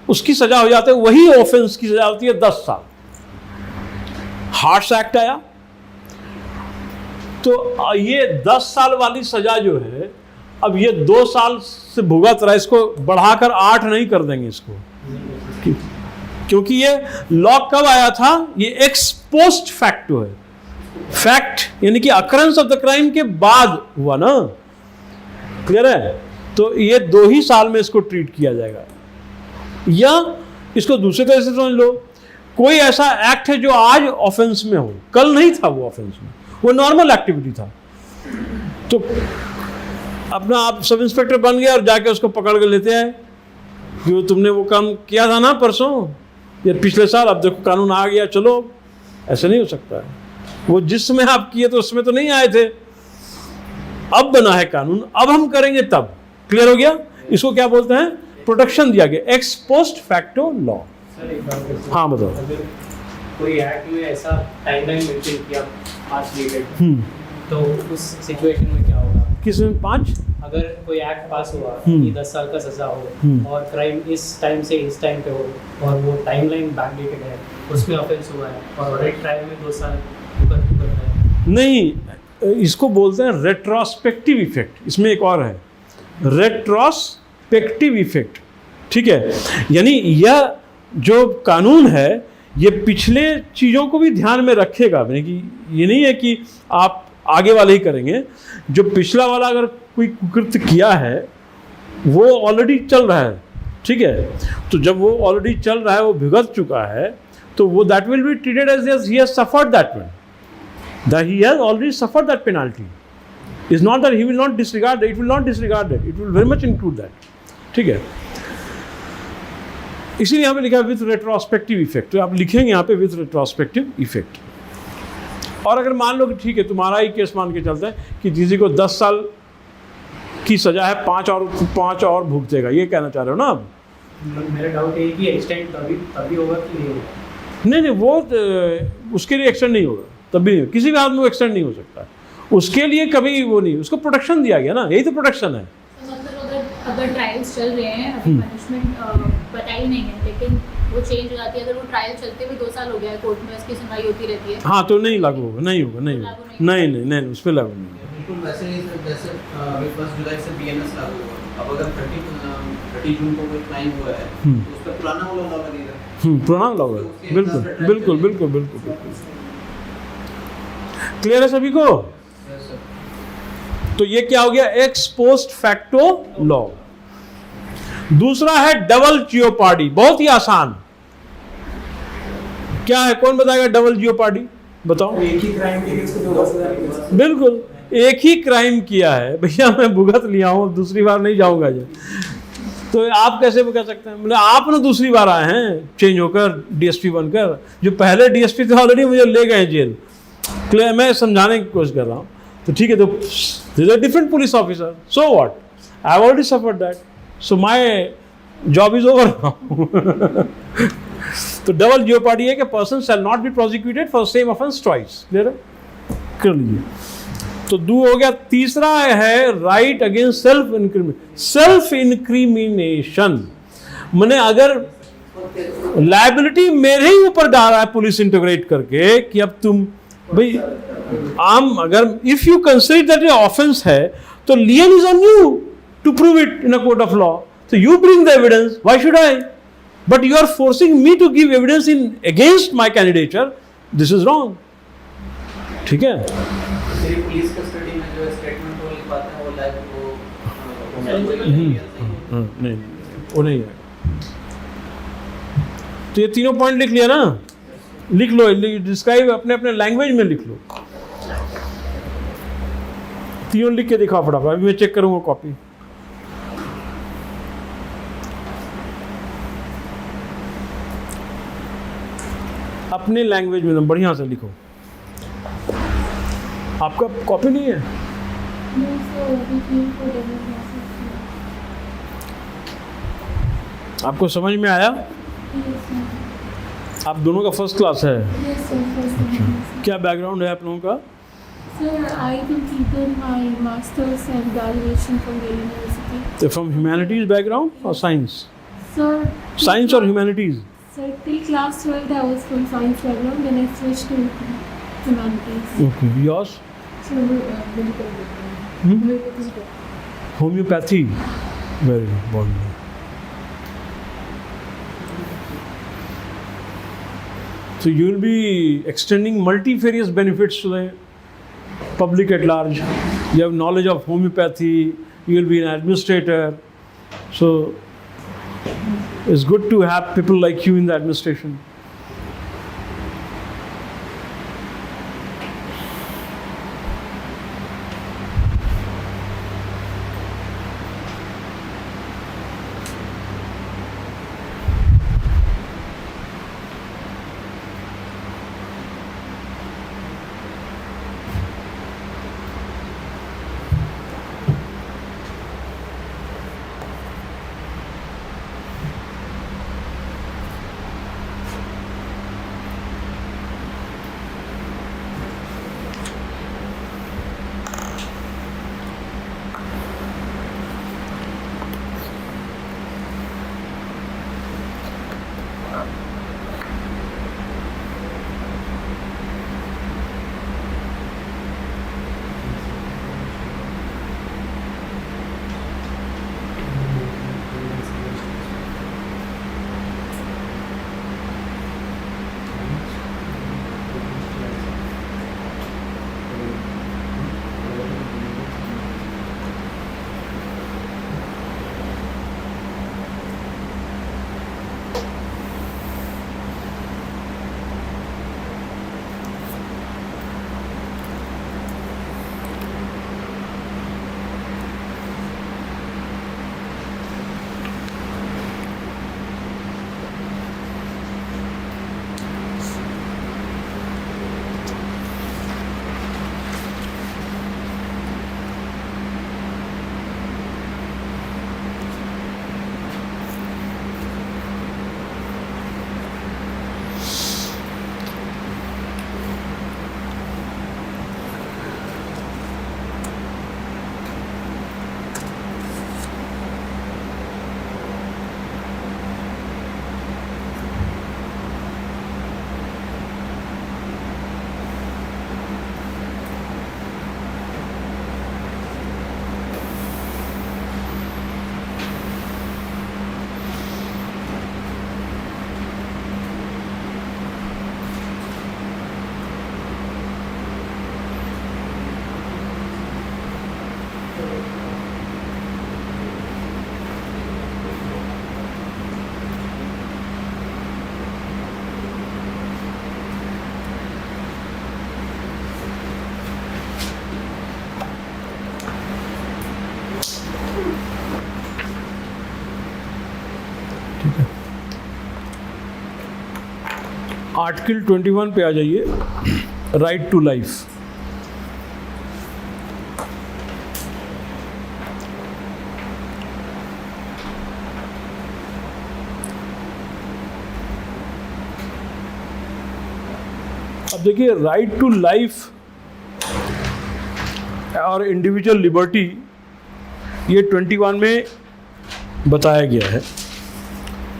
उसकी सजा हो जाती है, वही ऑफेंस की सजा होती है 10 साल। हार्श एक्ट आया तो ये 10 साल वाली सजा जो है, अब ये 2 साल से भुगत रहा है, इसको बढ़ाकर 8 नहीं कर देंगे इसको, क्योंकि ये लॉ कब आया था? ये एक्स पोस्ट फैक्टो है। फैक्ट यानी कि अकरेंस ऑफ द क्राइम के बाद हुआ ना, क्लियर है? तो ये 2 ही साल में इसको ट्रीट किया जाएगा। या इसको दूसरे तरह से समझ लो, कोई ऐसा एक्ट है जो आज ऑफेंस में हो, कल नहीं था वो ऑफेंस में, वो नॉर्मल एक्टिविटी था, तो अपना आप सब इंस्पेक्टर बन गया और जाके उसको पकड़ के लेते हैं कि वो तुमने वो काम किया था ना परसों या पिछले साल, अब देखो कानून आ गया, चलो। ऐसा नहीं हो सकता है। वो जिसमें आप किए तो उसमें तो नहीं आए थे, अब बना है कानून, अब हम करेंगे तब। क्लियर हो गया? इसको क्या बोलते हैं? प्रोटेक्शन दिया गया, एक्स पोस्ट फैक्टो लॉ। हाँ बताओ। अगर कोई एक्ट में ऐसा टाइमलाइन मेंशन किया 5 डेटेड, तो उस सिचुएशन में क्या होगा? किस में 5? अगर कोई एक्ट पास हुआ कि 10 साल का सजा हो और क्राइम इस टाइम से इस टाइम पे हो और वो टाइमलाइन बैकडेटेड है, उसमें ऑफेंस हुआ है और ऑलरेडी ट्रायल में 2 साल भुगत है। नहीं, इसको बोलते हैं रेट्रोस्पेक्टिव इफेक्ट। इसमें एक और है, रेट्रोस्पेक्टिव इफेक्ट, ठीक है। यानी यह जो कानून है ये पिछले चीज़ों को भी ध्यान में रखेगा, यानी कि ये नहीं है कि आप आगे वाले ही करेंगे, जो पिछला वाला अगर कोई कुकृत्य किया है वो ऑलरेडी चल रहा है, ठीक है। तो जब वो ऑलरेडी चल रहा है, वो भुगत चुका है, तो वो that will be treated as he has suffered that one, that he has already suffered that penalty. Is not that he will not disregard, it will not disregard that, it will very much include that, ठीक है। इसीलिए यहाँ पे लिखा है with retrospective effect, तो आप लिखेंगे यहाँ पे विथ रेट्रोस्पेक्टिव इफेक्ट। और अगर मान लो कि ठीक है, तुम्हारा ही केस मान के चलता है कि किसी को 10 साल की सजा है, 5 और भुगतेगा, ये कहना चाह रहे हो ना आप? मेरा डाउट है कि एक्सटेंड तभी होगा कि नहीं होगा? नहीं, वो उसके लिए एक्सटेंड नहीं होगा, तभी नहीं, किसी भी आदमी को एक्सटेंड नहीं हो सकता, उसके लिए कभी वो नहीं, उसको प्रोटेक्शन दिया गया ना, यही तो प्रोटेक्शन है। मतलब अगर ट्रायल्स चल रहे हैं, अभी पनिशमेंट पता ही नहीं है, लेकिन वो चेंज हो जाती है, अगर वो ट्रायल चलते हुए 2 साल हो गया है, कोर्ट में उसकी सुनवाई होती रहती है, हाँ, तो नहीं लागू होगा, नहीं होगा, नहीं, उस पर लागू नहीं होगा। बिल्कुल वैसे ही जैसे अभी 1 जुलाई से बीएनएस लागू हुआ, अब अगर 30 जून को कोई क्राइम हुआ है तो उस पर पुराना वाला लॉ लगेगा। पुराना लॉ है, बिल्कुल। क्लियर है सभी को? तो ये क्या हो गया, एक्स पोस्ट फैक्टो लॉ। दूसरा है डबल जियोपार्डी, बहुत ही आसान। क्या है, कौन बताएगा डबल जियोपार्डी? बताओ। एक ही क्राइम के लिए उसको 2 वर्ष सजा। बिल्कुल, एक ही क्राइम किया है भैया, मैं भुगत लिया हूँ, दूसरी बार नहीं जाऊंगा जी। तो आप कैसे कह सकते हैं? मतलब आप ना दूसरी बार आए हैं चेंज होकर डीएसपी बनकर, जो पहले डीएसपी थे ऑलरेडी मुझे ले गए जेल। क्लियर? मैं समझाने की कोशिश कर रहा हूँ, तो ठीक है, तो this a different police officer, so what, I have already suffered that, so my job is over. तो डबल जियोपार्डी है कि person shall not be prosecuted for same offence twice. Clear है? कर लीजिए। तो 2 हो गया। तीसरा है राइट अगेंस्ट सेल्फ इंक्रिमिनेशन। मैंने अगर लायबिलिटी मेरे ही ऊपर डाला है पुलिस इंटीग्रेट करके कि अब तुम भाई अगर इफ यू कंसिडर दैट ये ऑफेंस है तो lien is on you to prove it in a court of law. So you bring the evidence, why should I? But you are forcing me to give evidence against my candidature. This is wrong. ठीक है? सिर्फ police custody में जो statement वो लिखवाते हैं वो live नहीं, वो नहीं है। तो ये तीनों पॉइंट लिख लिया ना, लिख लो, डिस्क्राइब अपने अपने लैंग्वेज में लिख लो। तीनों लिख के दिखाओ फटाफट, अभी मैं चेक करूंगा कॉपी। अपने लैंग्वेज में बढ़िया से लिखो। आपका कॉपी नहीं है? आपको समझ में आया? आप दोनों का फर्स्ट क्लास है? क्या बैकग्राउंड है आप लोगों का? Sir, I completed my master's and graduation from Yale University. So from humanities background or science? Sir, Science or humanities? Sir, till class 12 I was from science background, then I switched to humanities. Okay. Yours? So, medical background. Homeopathy. Very good. बहुत good. So you will be extending multifarious benefits to the public at large. You have knowledge of homeopathy. You will be an administrator. So it's good to have people like you in the administration. Article 21 पे आ जाइए, right to life. अब देखिए, right to life और individual liberty ये 21 में बताया गया है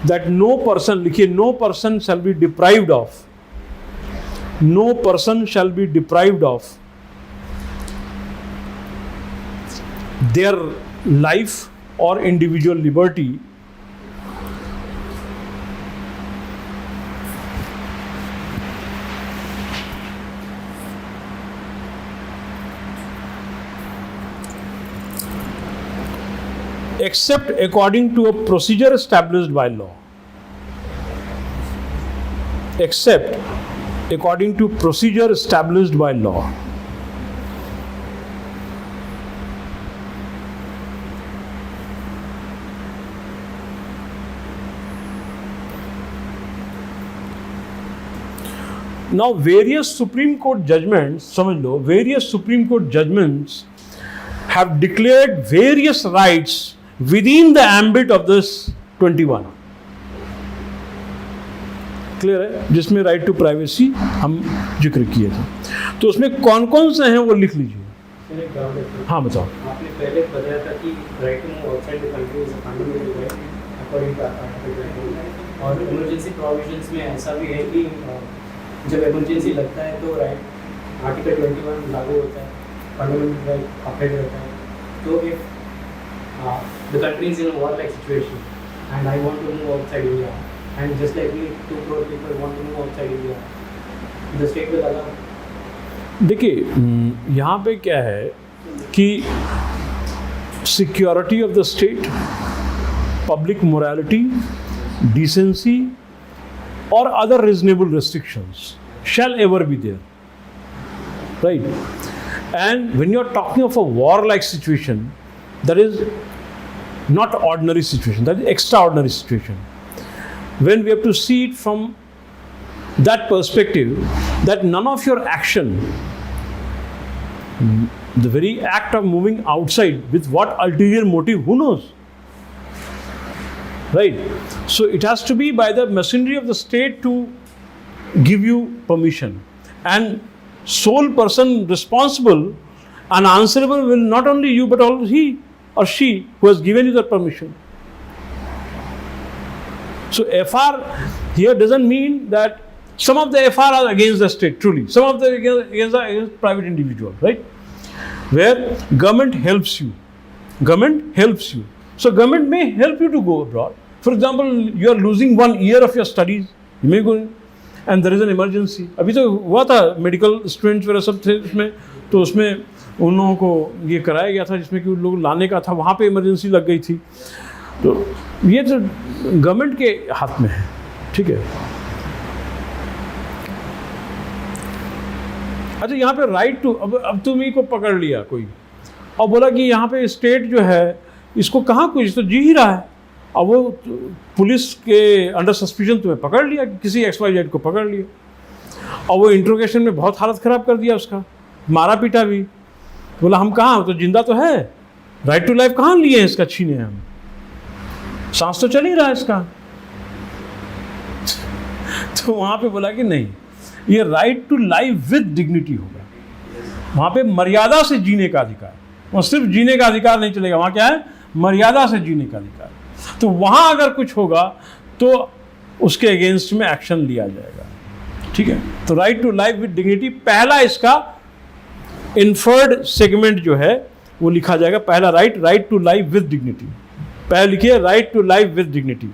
दैट नो पर्सन, लिखिए, no person shall be deprived of, no person shall be deprived of their life और individual liberty except according to a procedure established by law, except according to procedure established by law. Now various Supreme Court judgments, समझ लो, various Supreme Court judgments have declared various rights within the ambit of this 21. Clear है? जिसमें right to privacy हम जिक्र किए थे, तो उसमें कौन कौन से हैं वो लिख लीजिए। हाँ बताओ। आपने पहले बताया था कि right to move outside the country is a fundamental right according to article, और इमरजेंसी प्रोविजंस में ऐसा भी है कि जब इमरजेंसी लगता है तो राइट आर्टिकल 21 लागू होता है, फंडामेंटल राइट अपहेल्ड रहता है। तो if the country is in a war-like situation and I want to move outside India, and just like me 2 crore people want to move outside India, the state will allow. देखिए, यहाँ पे क्या है कि security of the state, public morality, decency और other reasonable restrictions shall ever be there, right? And when you are talking of a war-like situation, that is not ordinary situation, that is extraordinary situation. When we have to see it from that perspective, that none of your action, the very act of moving outside, with what ulterior motive, who knows? Right? So it has to be by the machinery of the state to give you permission. And sole person responsible and answerable will not only you but also he or she who has given you that permission. So FR here doesn't mean that some of the FR are against the state, truly. Some of the against private individual, right? Where government helps you. Government helps you. So government may help you to go abroad. For example, you are losing 1 year of your studies. You may go, and there is an emergency. अभी तो हुआ था, medical students वगैरह सब थे उसमें, तो उसमें उन लोगों को ये कराया गया था जिसमें कि उन लोग लाने का था, वहाँ पे इमरजेंसी लग गई थी। तो ये तो गवर्नमेंट के हाथ में है, ठीक है। अच्छा, यहाँ पे राइट टू, अब तुम्ही को पकड़ लिया कोई और बोला कि यहाँ पे स्टेट जो है इसको कहाँ कुछ तो जी ही रहा है, अब वो पुलिस के अंडर सस्पिशन तुम्हें पकड़ लिया, किसी XYZ को पकड़ लिया और वो इंट्रोगेशन में बहुत हालत ख़राब कर दिया उसका, मारा पीटा भी। बोला हम कहाँ, तो जिंदा तो है, राइट टू लाइफ कहाँ लिए हैं इसका, छीने हम, सांस तो चल ही रहा है इसका। तो वहाँ पे बोला कि नहीं, ये right to life with dignity होगा, वहाँ पे मर्यादा से जीने का अधिकार, वहाँ सिर्फ जीने का अधिकार नहीं चलेगा, वहाँ क्या है, मर्यादा से जीने का अधिकार। तो वहाँ अगर कुछ होगा तो उसके अगेंस्ट में एक्शन लिया जाएगा, ठीक है। तो right to life with dignity पहला इसका इन्फर्ड सेगमेंट जो है वो लिखा जाएगा, पहला right to life with dignity, पहले लिखिए right to life with dignity.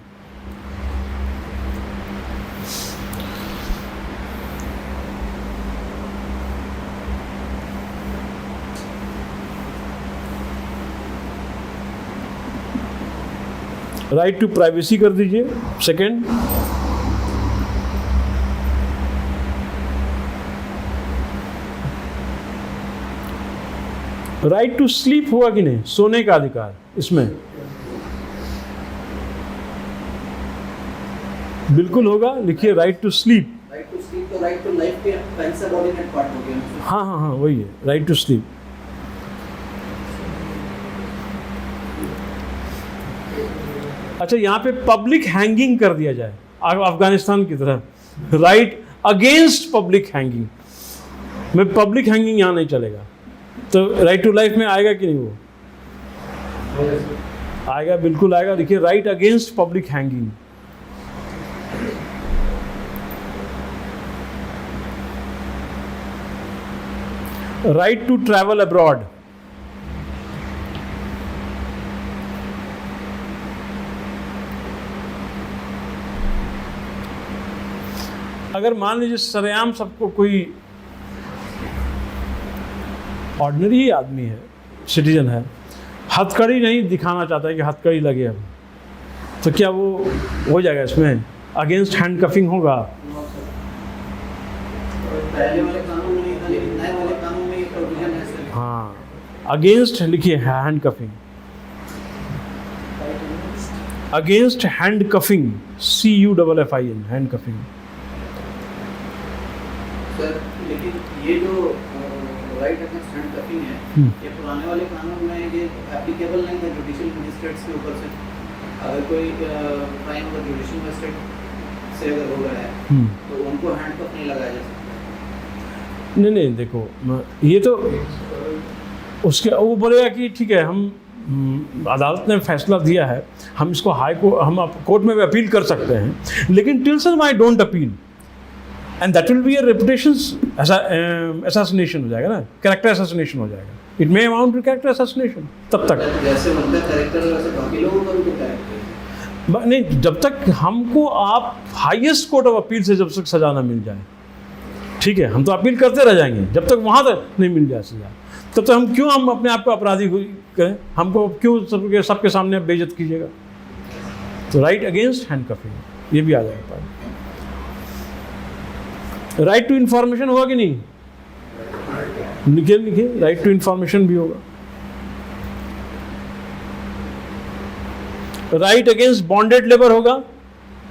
Right to privacy कर दीजिए सेकेंड। राइट टू स्लीप होगा कि नहीं, सोने का अधिकार इसमें बिल्कुल होगा, लिखिए right to sleep. Right to sleep तो राइट टू लाइफ के सबऑर्डिनेट पार्ट हो गया। हाँ हाँ हाँ, वही है राइट टू स्लीप। अच्छा, यहाँ पे पब्लिक हैंगिंग कर दिया जाए अफगानिस्तान की तरह, राइट अगेंस्ट पब्लिक हैंगिंग। मैं पब्लिक हैंगिंग यहाँ नहीं चलेगा, तो राइट टू लाइफ में आएगा कि नहीं? वो आएगा, बिल्कुल आएगा। देखिए, right against public hanging. Right to travel abroad. अगर मान लीजिए सरेआम सबको कोई ऑर्डिनरी ही आदमी है, सिटीजन है, हथकड़ी नहीं दिखाना चाहता है कि हथकड़ी लगे अब, तो क्या वो हो जाएगा इसमें? अगेंस्ट हैंडकफिंग होगा। पहले वाले कानून में नहीं था, लेकिन नए वाले कानून में ये प्रोविजन है सर। हाँ, अगेंस्ट लिखिए हैंडकफिंग, अगेंस्ट हैंडकफिंग, CUFFIN, हैंडकफिंग। सर लेकिन ये जो राइट अगेंस्ट हैंडकफिंग है, ये पुराने वाले कानून में ये एप्लीकेबल नहीं है जुडिशियल मजिस्ट्रेट्स के ऊपर से। अगर कोई क्राइम अगर जुडिशियल मजिस्ट्रेट से अगर हो रहा है तो उनको हैंडकफ नहीं लगाया जा सकता। नहीं, देखो ये तो उसके वो बोलेगा कि ठीक है, हम अदालत ने फैसला दिया है, हम इसको हम कोर्ट में भी अपील कर सकते हैं, लेकिन till such I don't appeal, and that will be a reputation assassination हो जाएगा ना, कैरेक्टर असैसिनेशन हो जाएगा। It may amount to character assassination. तब तक जैसे बनता है कैरेक्टर, वैसे बाकी लोगों का भी तो कैरेक्टर नहीं, जब तक हमको आप हाईएस्ट कोर्ट ऑफ अपील से जब तक सजा ना मिल जाए, ठीक है, हम तो अपील करते रह जाएंगे जब तक वहाँ तक नहीं मिल जाए सजा। तब तक हम क्यों अपने आप को अपराधी करें? हमको क्यों सबके सामने आप बेइज्जत कीजिएगा? तो राइट अगेंस्ट हैंडकफिंग ये भी आ जाएगा। राइट टू इंफॉर्मेशन होगा कि नहीं? लिखिए, राइट टू इंफॉर्मेशन भी होगा। राइट अगेंस्ट बॉन्डेड लेबर होगा,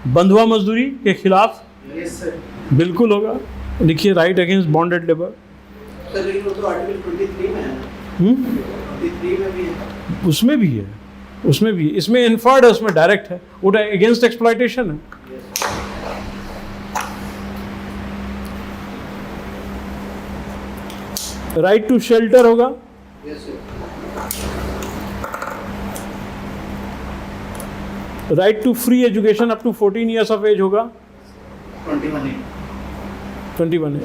बंधुआ मजदूरी के खिलाफ। यस सर, बिल्कुल होगा। लिखिए, right against bonded labour. Sir लेकिन वो तो आर्टिकल 23 में है ना। 23 में भी है। उसमें भी है, उसमें भी, इसमें इन्फर्ड है, उसमें डायरेक्ट है। वो अगेंस्ट एक्सप्लॉयटेशन है। राइट टू शेल्टर होगा। Yes sir. Right to free education up to 14 years of age होगा। 21 है।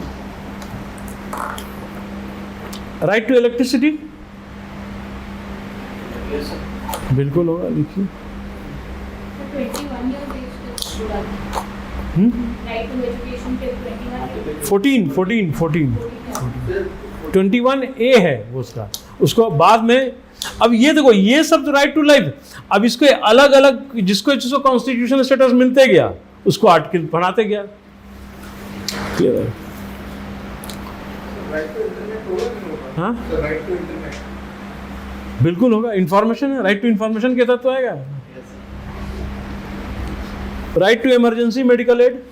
Right to electricity yes sir. बिल्कुल होगा। लिखिए, 21 years age तक जुड़ा है। राइट टू एजुकेशन के 14 21A है वो उसको बाद में। अब ये देखो, ये सब तो राइट टू लाइफ, अब इसको अलग अलग जिसको कॉन्स्टिट्यूशनल स्टेटस मिलते गया उसको आर्टिकल बढ़ाते गया। क्लियर है? हाँ, राइट टू इंटरनेट बिल्कुल होगा। इंफॉर्मेशन है, राइट टू इंफॉर्मेशन के तहत तो आएगा। Right to emergency medical aid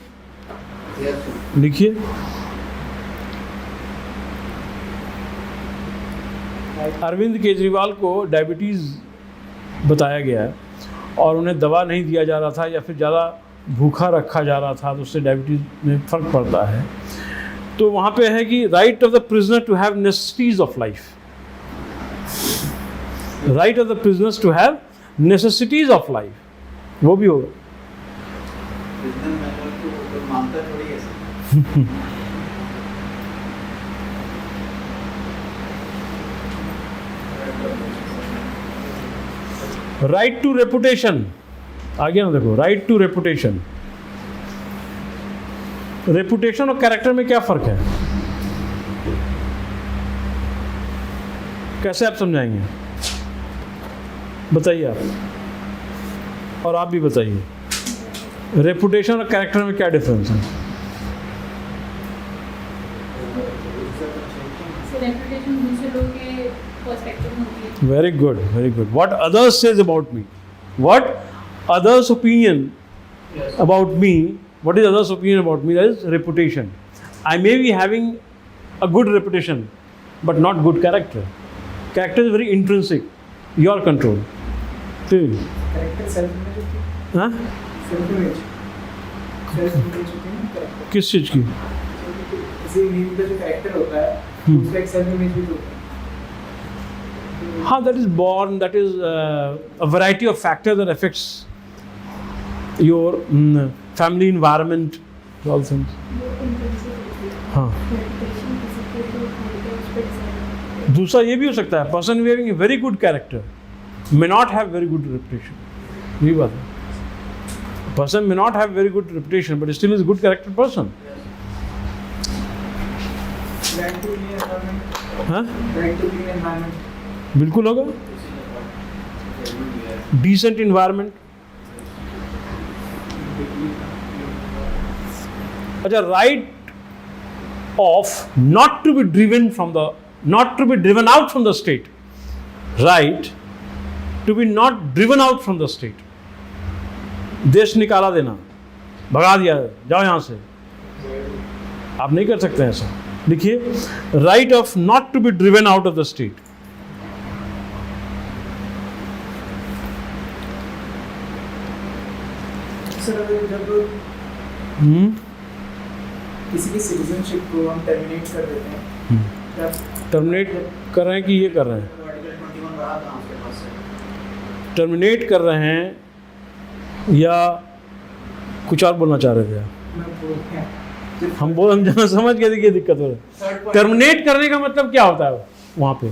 लिखिए। अरविंद केजरीवाल को डायबिटीज़ बताया गया है और उन्हें दवा नहीं दिया जा रहा था या फिर ज़्यादा भूखा रखा जा रहा था, तो उससे डायबिटीज़ में फ़र्क पड़ता है। तो वहाँ पे है कि right of the prisoner to have necessities of life. Right of the prisoners to have necessities of life, वो भी होगा। मानता थोड़ी है। राइट टू रेपुटेशन आ गया ना, देखो, राइट टू रेपुटेशन। रेपुटेशन और कैरेक्टर में क्या फर्क है? कैसे आप समझाएंगे? बताइए आप, और आप भी बताइए, रेपुटेशन और कैरेक्टर में क्या डिफरेंस है? रेपुटेशन दूसरे लोगों के पर्सपेक्टिव में होती है। Very good, very good. What others says about me, what others opinion about me what is others' opinion about me? That is reputation. I may be having a good reputation, but not good character. Character is very intrinsic, your control. ठीक character self image होती है, हाँ self image होती है ना character. किस चीज़ की? किसी मीम का जो कैरेक्टर होता है उसका एक सेल्फ इमेज भी तो होता है। हाँ, that is born, that is a variety of factors that affects your family environment, all things. हाँ, दूसरा ये भी हो सकता है, person having a very good character may not have very good reputation. ये बात है, person may not have very good reputation but still is a good character person. Right to clean environment, हाँ, right to clean environment, बिल्कुल होगा. Decent environment. अच्छा, right of not to be driven out from the state. Right to be not driven out from the state. देश निकाला देना, भगा दिया, जाओ यहाँ से, आप नहीं कर सकते ऐसा. लिखिए, right of not to be driven out of the state. Sir अगर जब किसी की सिटीजनशिप को हम टर्मिनेट कर देते हैं, तब टर्मिनेट कर रहे हैं कि ये कर रहे हैं? आर्टिकल 21 रहा था आपके पास से। टर्मिनेट कर रहे हैं या कुछ और बोलना चाह रहे थे आप? मैं बोल गया हम जहाँ समझ गए थे कि दिक्कत हो रही है. टर्मिनेट करने का मतलब क्या होता है वहाँ पे?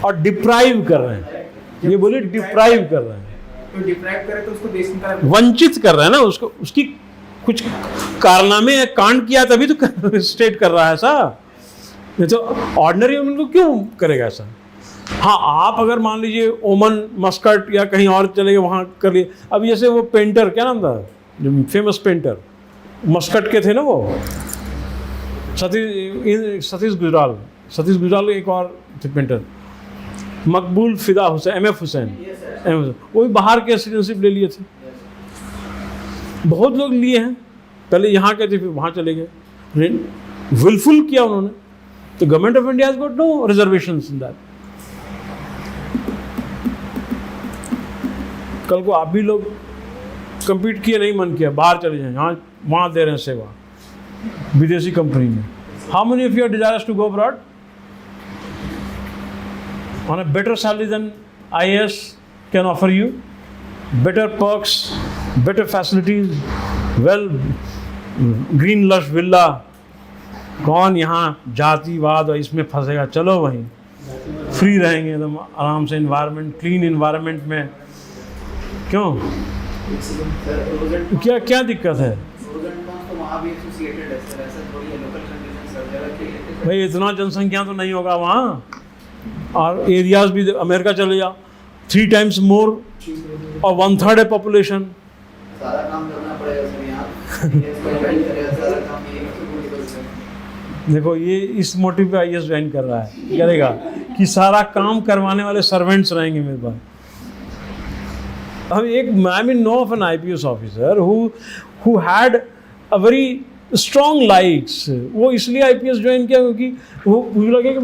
और डिप्राइव कर रहे हैं, ये बोले डिप्राइव कर रहे हैं, तो डिप्राइव करे तो उसको देश निकाला, वंचित कर रहे हैं ना उसको, उसकी कुछ कारनामे या कांड किया तभी तो स्टेट कर रहा है ऐसा, नहीं तो ऑर्डिनरी उनको क्यों करेगा ऐसा? हाँ, आप अगर मान लीजिए ओमन मस्कट या कहीं और चले गए वहाँ कर लिए. अब जैसे वो पेंटर, क्या नाम था जो फेमस पेंटर मस्कट के थे ना, वो सतीश गुजराल एक और थे पेंटर, मकबूल फिदा हुसैन, MF हुसैन, वो भी बाहर के सिटीजनशिप ले लिए थे. बहुत लोग लिए हैं, पहले यहाँ के थे फिर वहाँ चले गए, विलफुल किया उन्होंने. तो government of India has got no reservations in that. कल को आप भी लोग compete किए, नहीं मन किया, बाहर चले जाएं, यहाँ वहाँ दे रहे हैं सेवा विदेशी कंपनी में. How many of you are desires to go abroad on a better salary than IAS can offer you, better perks, better facilities, well, green lush villa. कौन यहाँ जातिवाद और इसमें फंसेगा? चलो वहीं फ्री रहेंगे एकदम आराम से, इन्वायरमेंट, क्लीन इन्वायरमेंट में. क्यों, क्या क्या दिक्कत है भाई? इतना जनसंख्या तो नहीं होगा वहाँ, और एरियाज भी, अमेरिका चले जाओ 3 times मोर और 1/3 है पॉपुलेशन. सारा काम करना पड़ेगा सर यहाँ. सारा काम ये देखो, ये इस मोटिव पे IAS ज्वाइन कर रहा है, करेगा कि सारा काम करवाने वाले सर्वेंट्स रहेंगे मेरे पास. अब एक, I mean no of an IPS officer who had a very strong likes. वो इसलिए IPS ज्वाइन किया क्योंकि वो मुझे लगे कि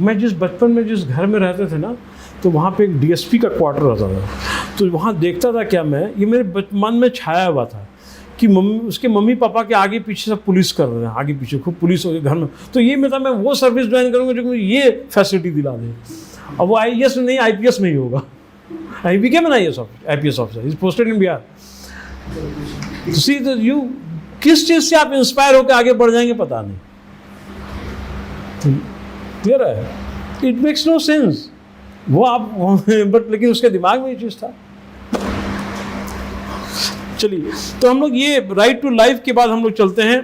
मैं जिस बचपन में जिस घर में रहते थे ना, तो वहाँ पे एक DSP का क्वार्टर रहता था. तो वहाँ देखता था क्या मैं, ये मेरे मन में छाया हुआ था कि उसके मम्मी पापा के आगे पीछे सब पुलिस कर रहे हैं, आगे पीछे खूब पुलिस हो गई घर में. तो ये मैं वो सर्विस ज्वाइन करूँगा जो मुझे ये फैसिलिटी दिला दे. अब वो IAS में नहीं, IPS में ही होगा. I became an IPS officer. He's posted in Bihar. See that you, किस चीज़ से आप इंस्पायर होकर आगे बढ़ जाएंगे पता नहीं. क्लियर है? It makes no sense. वो आप बट लेकिन उसके दिमाग में ये चीज़ था. चलिए, तो हम लोग ये राइट टू लाइफ के बाद हम लोग चलते हैं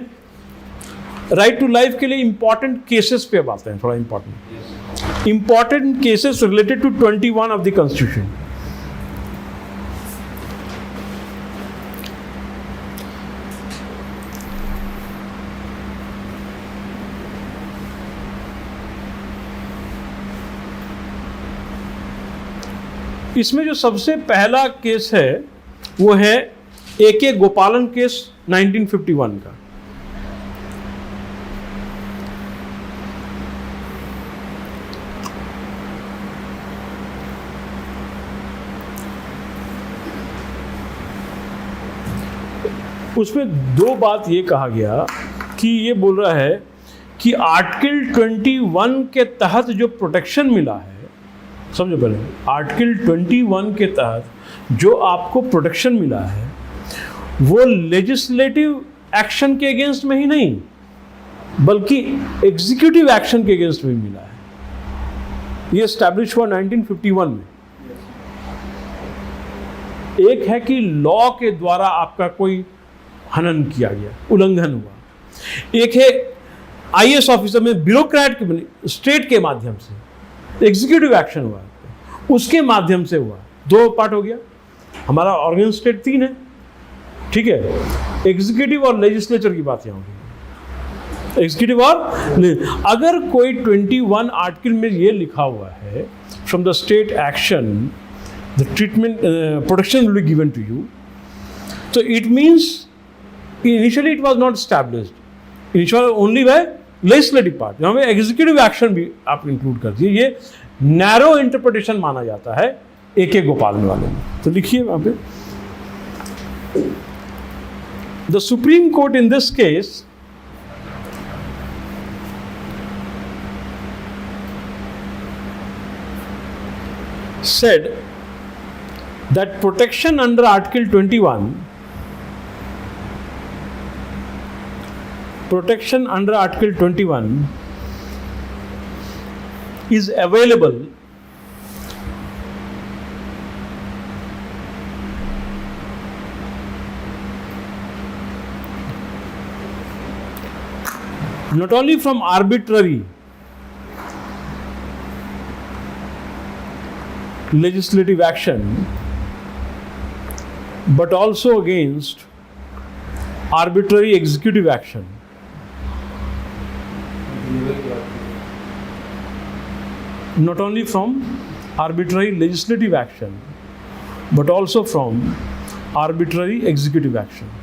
राइट टू लाइफ के लिए इंपॉर्टेंट केसेस पे बात हैं. थोड़ा important cases related to 21 of the constitution. इसमें जो सबसे पहला केस है वो है AK गोपालन केस 1951 का। उसमें दो बात ये कहा गया कि ये बोल रहा है कि आर्टिकल 21 के तहत जो प्रोटेक्शन मिला है, समझो पहले, आर्टिकल 21 के तहत जो आपको प्रोटेक्शन मिला है वो लेजिस्लेटिव एक्शन के अगेंस्ट में ही नहीं बल्कि एग्जीक्यूटिव एक्शन के अगेंस्ट में मिला है। ये एस्टैब्लिश हुआ 1951 में। एक है कि लॉ के द्वारा आपका कोई हनन किया गया, उल्लंघन हुआ। एक है आईएएस ऑफिसर में ब्यूरोक्रेट के स्टेट के माध्यम से एग्जीक्यूटिव एक्शन हुआ, उसके माध्यम से हुआ। दो पार्ट हो गया। हमारा ऑर्गन स्टेट 3 है, ठीक है। एग्जीक्यूटिव और लेजिस्लेचर की बात यहाँ होगी। एग्जीक्यूटिव और अगर कोई 21 आर्टिकल में ये लिखा हुआ है from the state action the treatment protection will be given to you, so it means initially it was not established, initially only by legislative part। यहाँ पे एग्जीक्यूटिव एक्शन भी आप इंक्लूड कर दिए। ये नैरो इंटरप्रिटेशन माना जाता है AK गोपालन वाले में। तो लिखिए वहाँ पे, the supreme court in this case said that protection under Article 21 is available not only from arbitrary legislative action but also against arbitrary executive action. Not only from arbitrary legislative action but also from arbitrary executive action.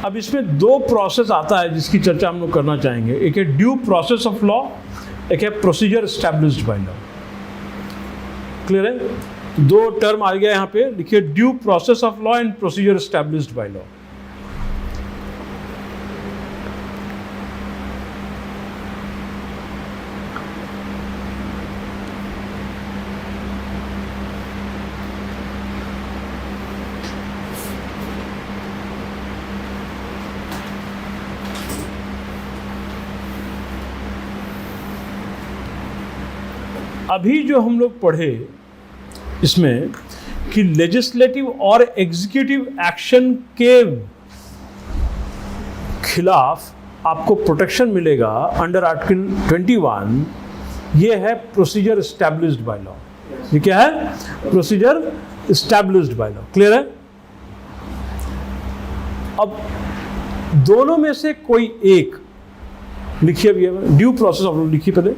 अब इसमें दो process आता है जिसकी चर्चा हम लोग करना चाहेंगे। एक है ड्यू प्रोसेस ऑफ लॉ, एक है procedure established by law. Clear है? दो टर्म आ गया यहाँ पे, लिखिए due process of law and procedure established by law. अभी जो हम लोग पढ़े इसमें कि लेजिस्लेटिव और एग्जीक्यूटिव एक्शन के खिलाफ आपको प्रोटेक्शन मिलेगा अंडर आर्टिकल 21, ये है प्रोसीजर एस्टैब्लिश्ड बाय लॉ। ये क्या है? Procedure established by law. Clear है? अब दोनों में से कोई एक लिखिए, अभी ड्यू प्रोसेस ऑफ लॉ लिखिए पहले।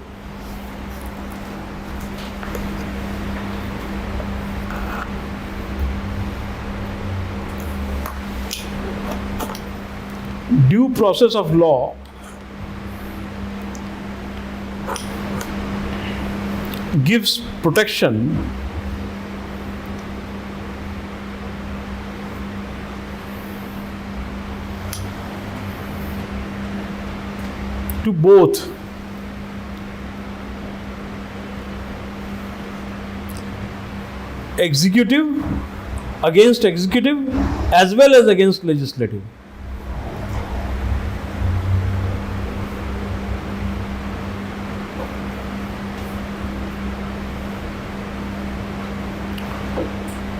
Due process of law gives protection to both executive against executive as well as against legislative।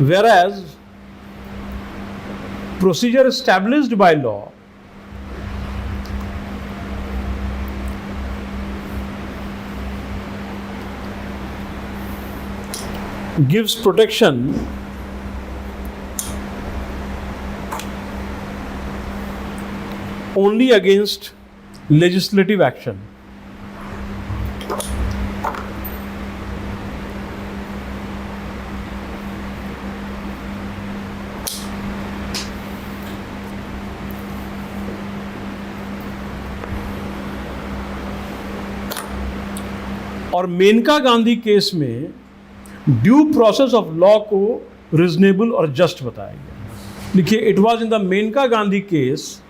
Whereas procedure established by law gives protection only against legislative action. और Menaka Gandhi case में due process of law को reasonable और just बताया गया। देखिए, it was in the Menaka Gandhi case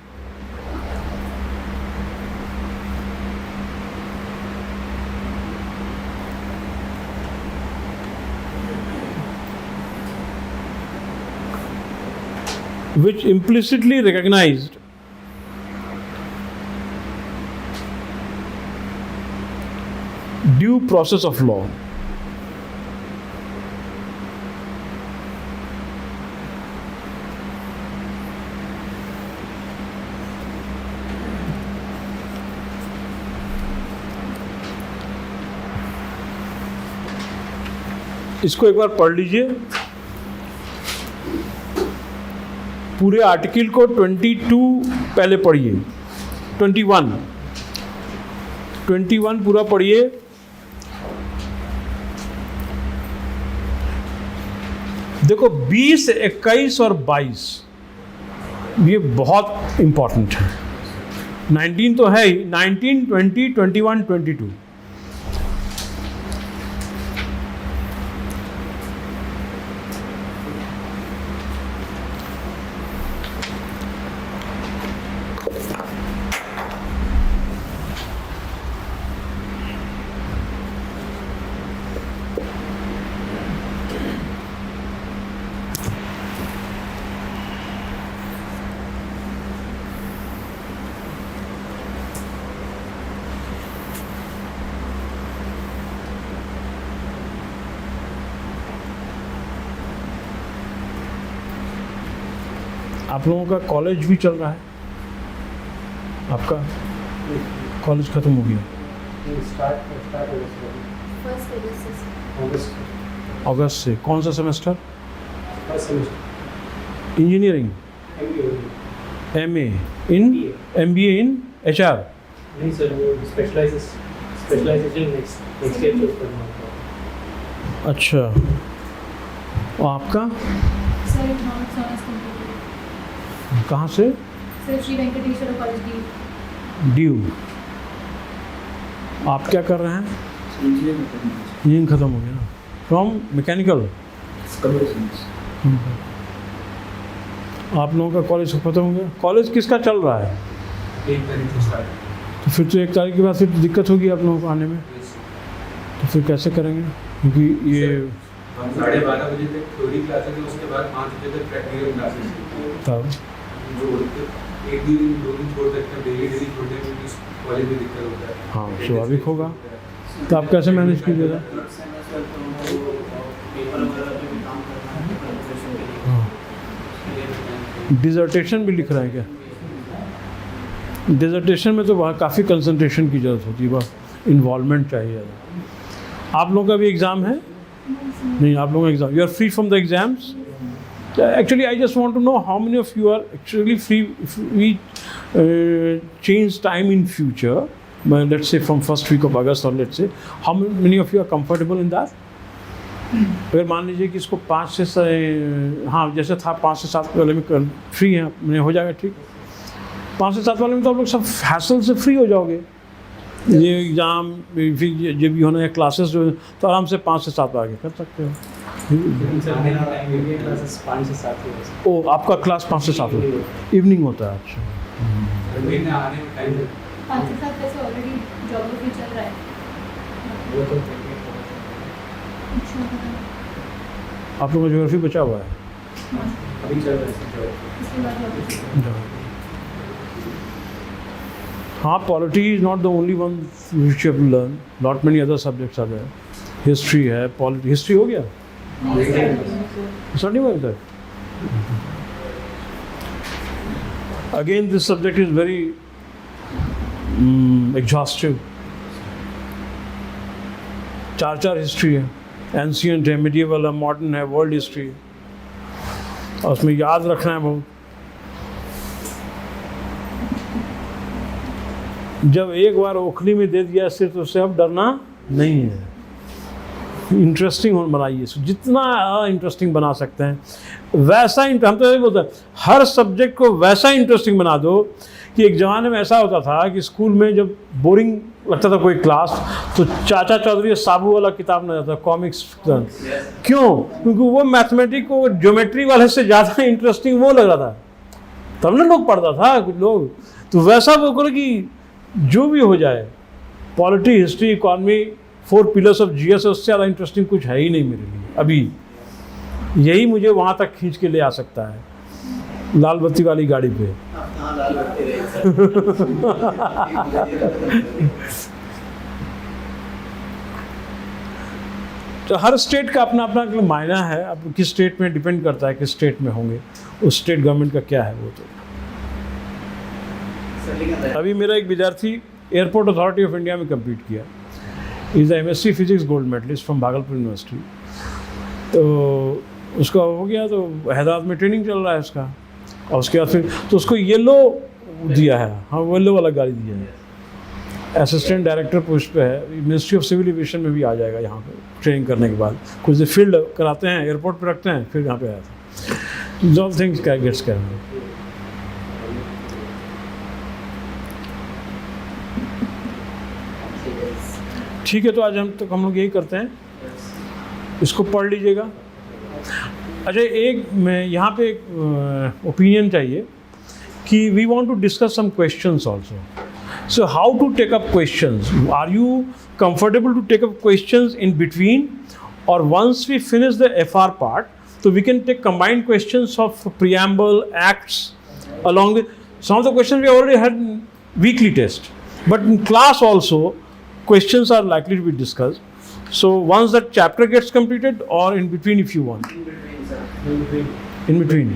which implicitly recognized due process of law. इसको एक बार पढ़ लीजिए, पूरे आर्टिकल को 22 पहले पढ़िए, 21 पूरा पढ़िए। देखो 20, 21 और 22 ये बहुत इंपॉर्टेंट है। 19 तो है ही, 19, 20, 21, 22। आप लोगों का कॉलेज भी चल रहा है? आपका कॉलेज खत्म हो गया? अगस्त से। कौन सा सेमेस्टर? इंजीनियरिंग, MA इन MBA इन HR? नहीं सर, वो स्पेशलाइजेशन नेक्स्ट ईयर चूज करना होता है। अच्छा, और आपका सर इकोनॉमिक्स ऑनर्स कंप्लीट। कहाँ से? Sir Shri Venkateswara college D. DU. आप क्या कर रहे हैं? इंजीनियरिंग खत्म हो गया ना? From mechanical. आप लोगों का कॉलेज खत्म हो गया? कॉलेज किसका चल रहा है? 1 तारीख से स्टार्ट। तो फिर तो 1 तारीख के बाद फिर दिक्कत होगी आप लोगों को आने में। तो फिर कैसे करेंगे? क्योंकि ये 12:30 बजे तक थ्योरी क्लासेस है, उसके बाद 5 बजे तक प्रैक्टिकल क्लासेस है। तब जो एक दिन 2 दिन छोड़ सकते हैं, डेली छोड़ने में कॉलेज में दिक्कत होता है। हाँ, स्वाभाविक होगा। तो आप कैसे मैनेज कीजिएगा? डिजर्टेशन भी लिख रहा है क्या? डिजर्टेशन में तो वहाँ काफ़ी कंसंट्रेशन की ज़रूरत होती है, वह इन्वॉल्वमेंट चाहिए ज़्यादा। आप लोगों का भी एग्ज़ाम है? नहीं, आप लोगों का exam, you are free from the exams? Actually, I just want to know how many of you are actually free if we change time in future, let's say from first week of August, or let's say, how many of you are comfortable in that? अगर मान लीजिए कि इसको 5 से हाँ जैसे था 5 से 7 वाले में फ्री हैं, मैंने हो जाएगा ठीक। 5 से 7 वाले में तो आप लोग सब हैसल से फ्री हो जाओगे। ये एग्ज़ाम फिर जब भी होना है क्लासेस जो तो आराम से 5 से 7 आगे कर सकते हो। क्लासेस 5 से 7 है। ओ, आपका क्लास 5 से 7 इवनिंग होता है? अच्छा। आने में टाइम 5 से 7 वैसे ऑलरेडी ज्योग्राफी चल रहा है। वो तो आप लोगों का ज्योग्राफी बचा हुआ है? अभी चल रहा है। इसके बाद ज्योग्राफी। हाँ, polity is not the only one which you have to learn, not many other subjects are there. History है, पॉलिटी, हिस्ट्री हो गया? Study like that. Again, this subject is very exhaustive. 4 history है, ancient है, medieval है, modern है, world history है, और उसमें याद रखना है बहुत। जब एक बार ओखली में दे दिया सिर्फ तो उससे अब डरना नहीं है। इंटरेस्टिंग बनाइए, जितना इंटरेस्टिंग बना सकते हैं वैसा हम तो यही बोलते हैं, हर सब्जेक्ट को वैसा इंटरेस्टिंग बना दो कि एक ज़माने में ऐसा होता था कि स्कूल में जब बोरिंग लगता था कोई क्लास तो चाचा चौधरी साबू वाला किताब ना जाता, कॉमिक्स। क्यों? क्योंकि वो मैथमेटिक्स को ज्योमेट्री वाले से ज़्यादा इंटरेस्टिंग वो लग रहा था, तब ना लोग पढ़ता था कुछ लोग। तो वैसा वो करो कि जो भी हो जाए, polity, history, economy, 4 pillars of GS, उससे ज़्यादा इंटरेस्टिंग कुछ है ही नहीं मेरे लिए अभी। यही मुझे वहाँ तक खींच के ले आ सकता है, लाल बत्ती वाली गाड़ी पे। हाँ, लाल बत्ती रही सर। तो हर स्टेट का अपना अपना मायना है, अब किस स्टेट में डिपेंड करता है किस स्टेट में होंगे, उस स्टेट गवर्नमेंट का क्या है वो। तो अभी मेरा एक विद्यार्थी एयरपोर्ट अथॉरिटी ऑफ इंडिया में कम्पीट किया, is MSc physics gold medalist from Bhagalpur university. तो उसका हो गया, तो हैदराबाद में ट्रेनिंग चल रहा है उसका, और उसके बाद फिर तो उसको येलो दिया है, हाँ येलो वाला गाड़ी दिया है, असिस्टेंट डायरेक्टर पोस्ट पे है, मिनिस्ट्री ऑफ सिविल एविएशन में भी आ जाएगा यहाँ पे ट्रेनिंग करने के बाद। कुछ देर फील्ड कराते हैं, एयरपोर्ट पे रखते हैं, फिर यहाँ पे आया था। All things gets can. ठीक है, तो आज हम लोग यही करते हैं, इसको पढ़ लीजिएगा। अच्छा, एक मैं यहाँ पे एक ओपिनियन चाहिए कि we want to discuss some questions also. So how to take up questions? Are you comfortable to take up questions in between, और once we finish the FR part तो we can take combined questions of preamble, acts along with some of the questions we already had in weekly test, but in class also questions are likely to be discussed. So once that chapter gets completed, or in between if you want. In between, sir. In between.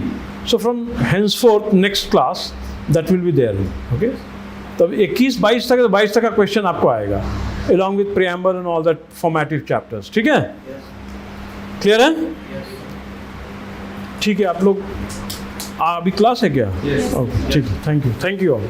So from henceforth next class that will be there. Okay. तब 21-22 तक 22 तक का question आपको आएगा along with preamble and all that formative chapters. ठीक है? Clear है? ठीक है, आप लोग अभी क्लास है क्या? ओके, ठीक है, थैंक यू ऑल।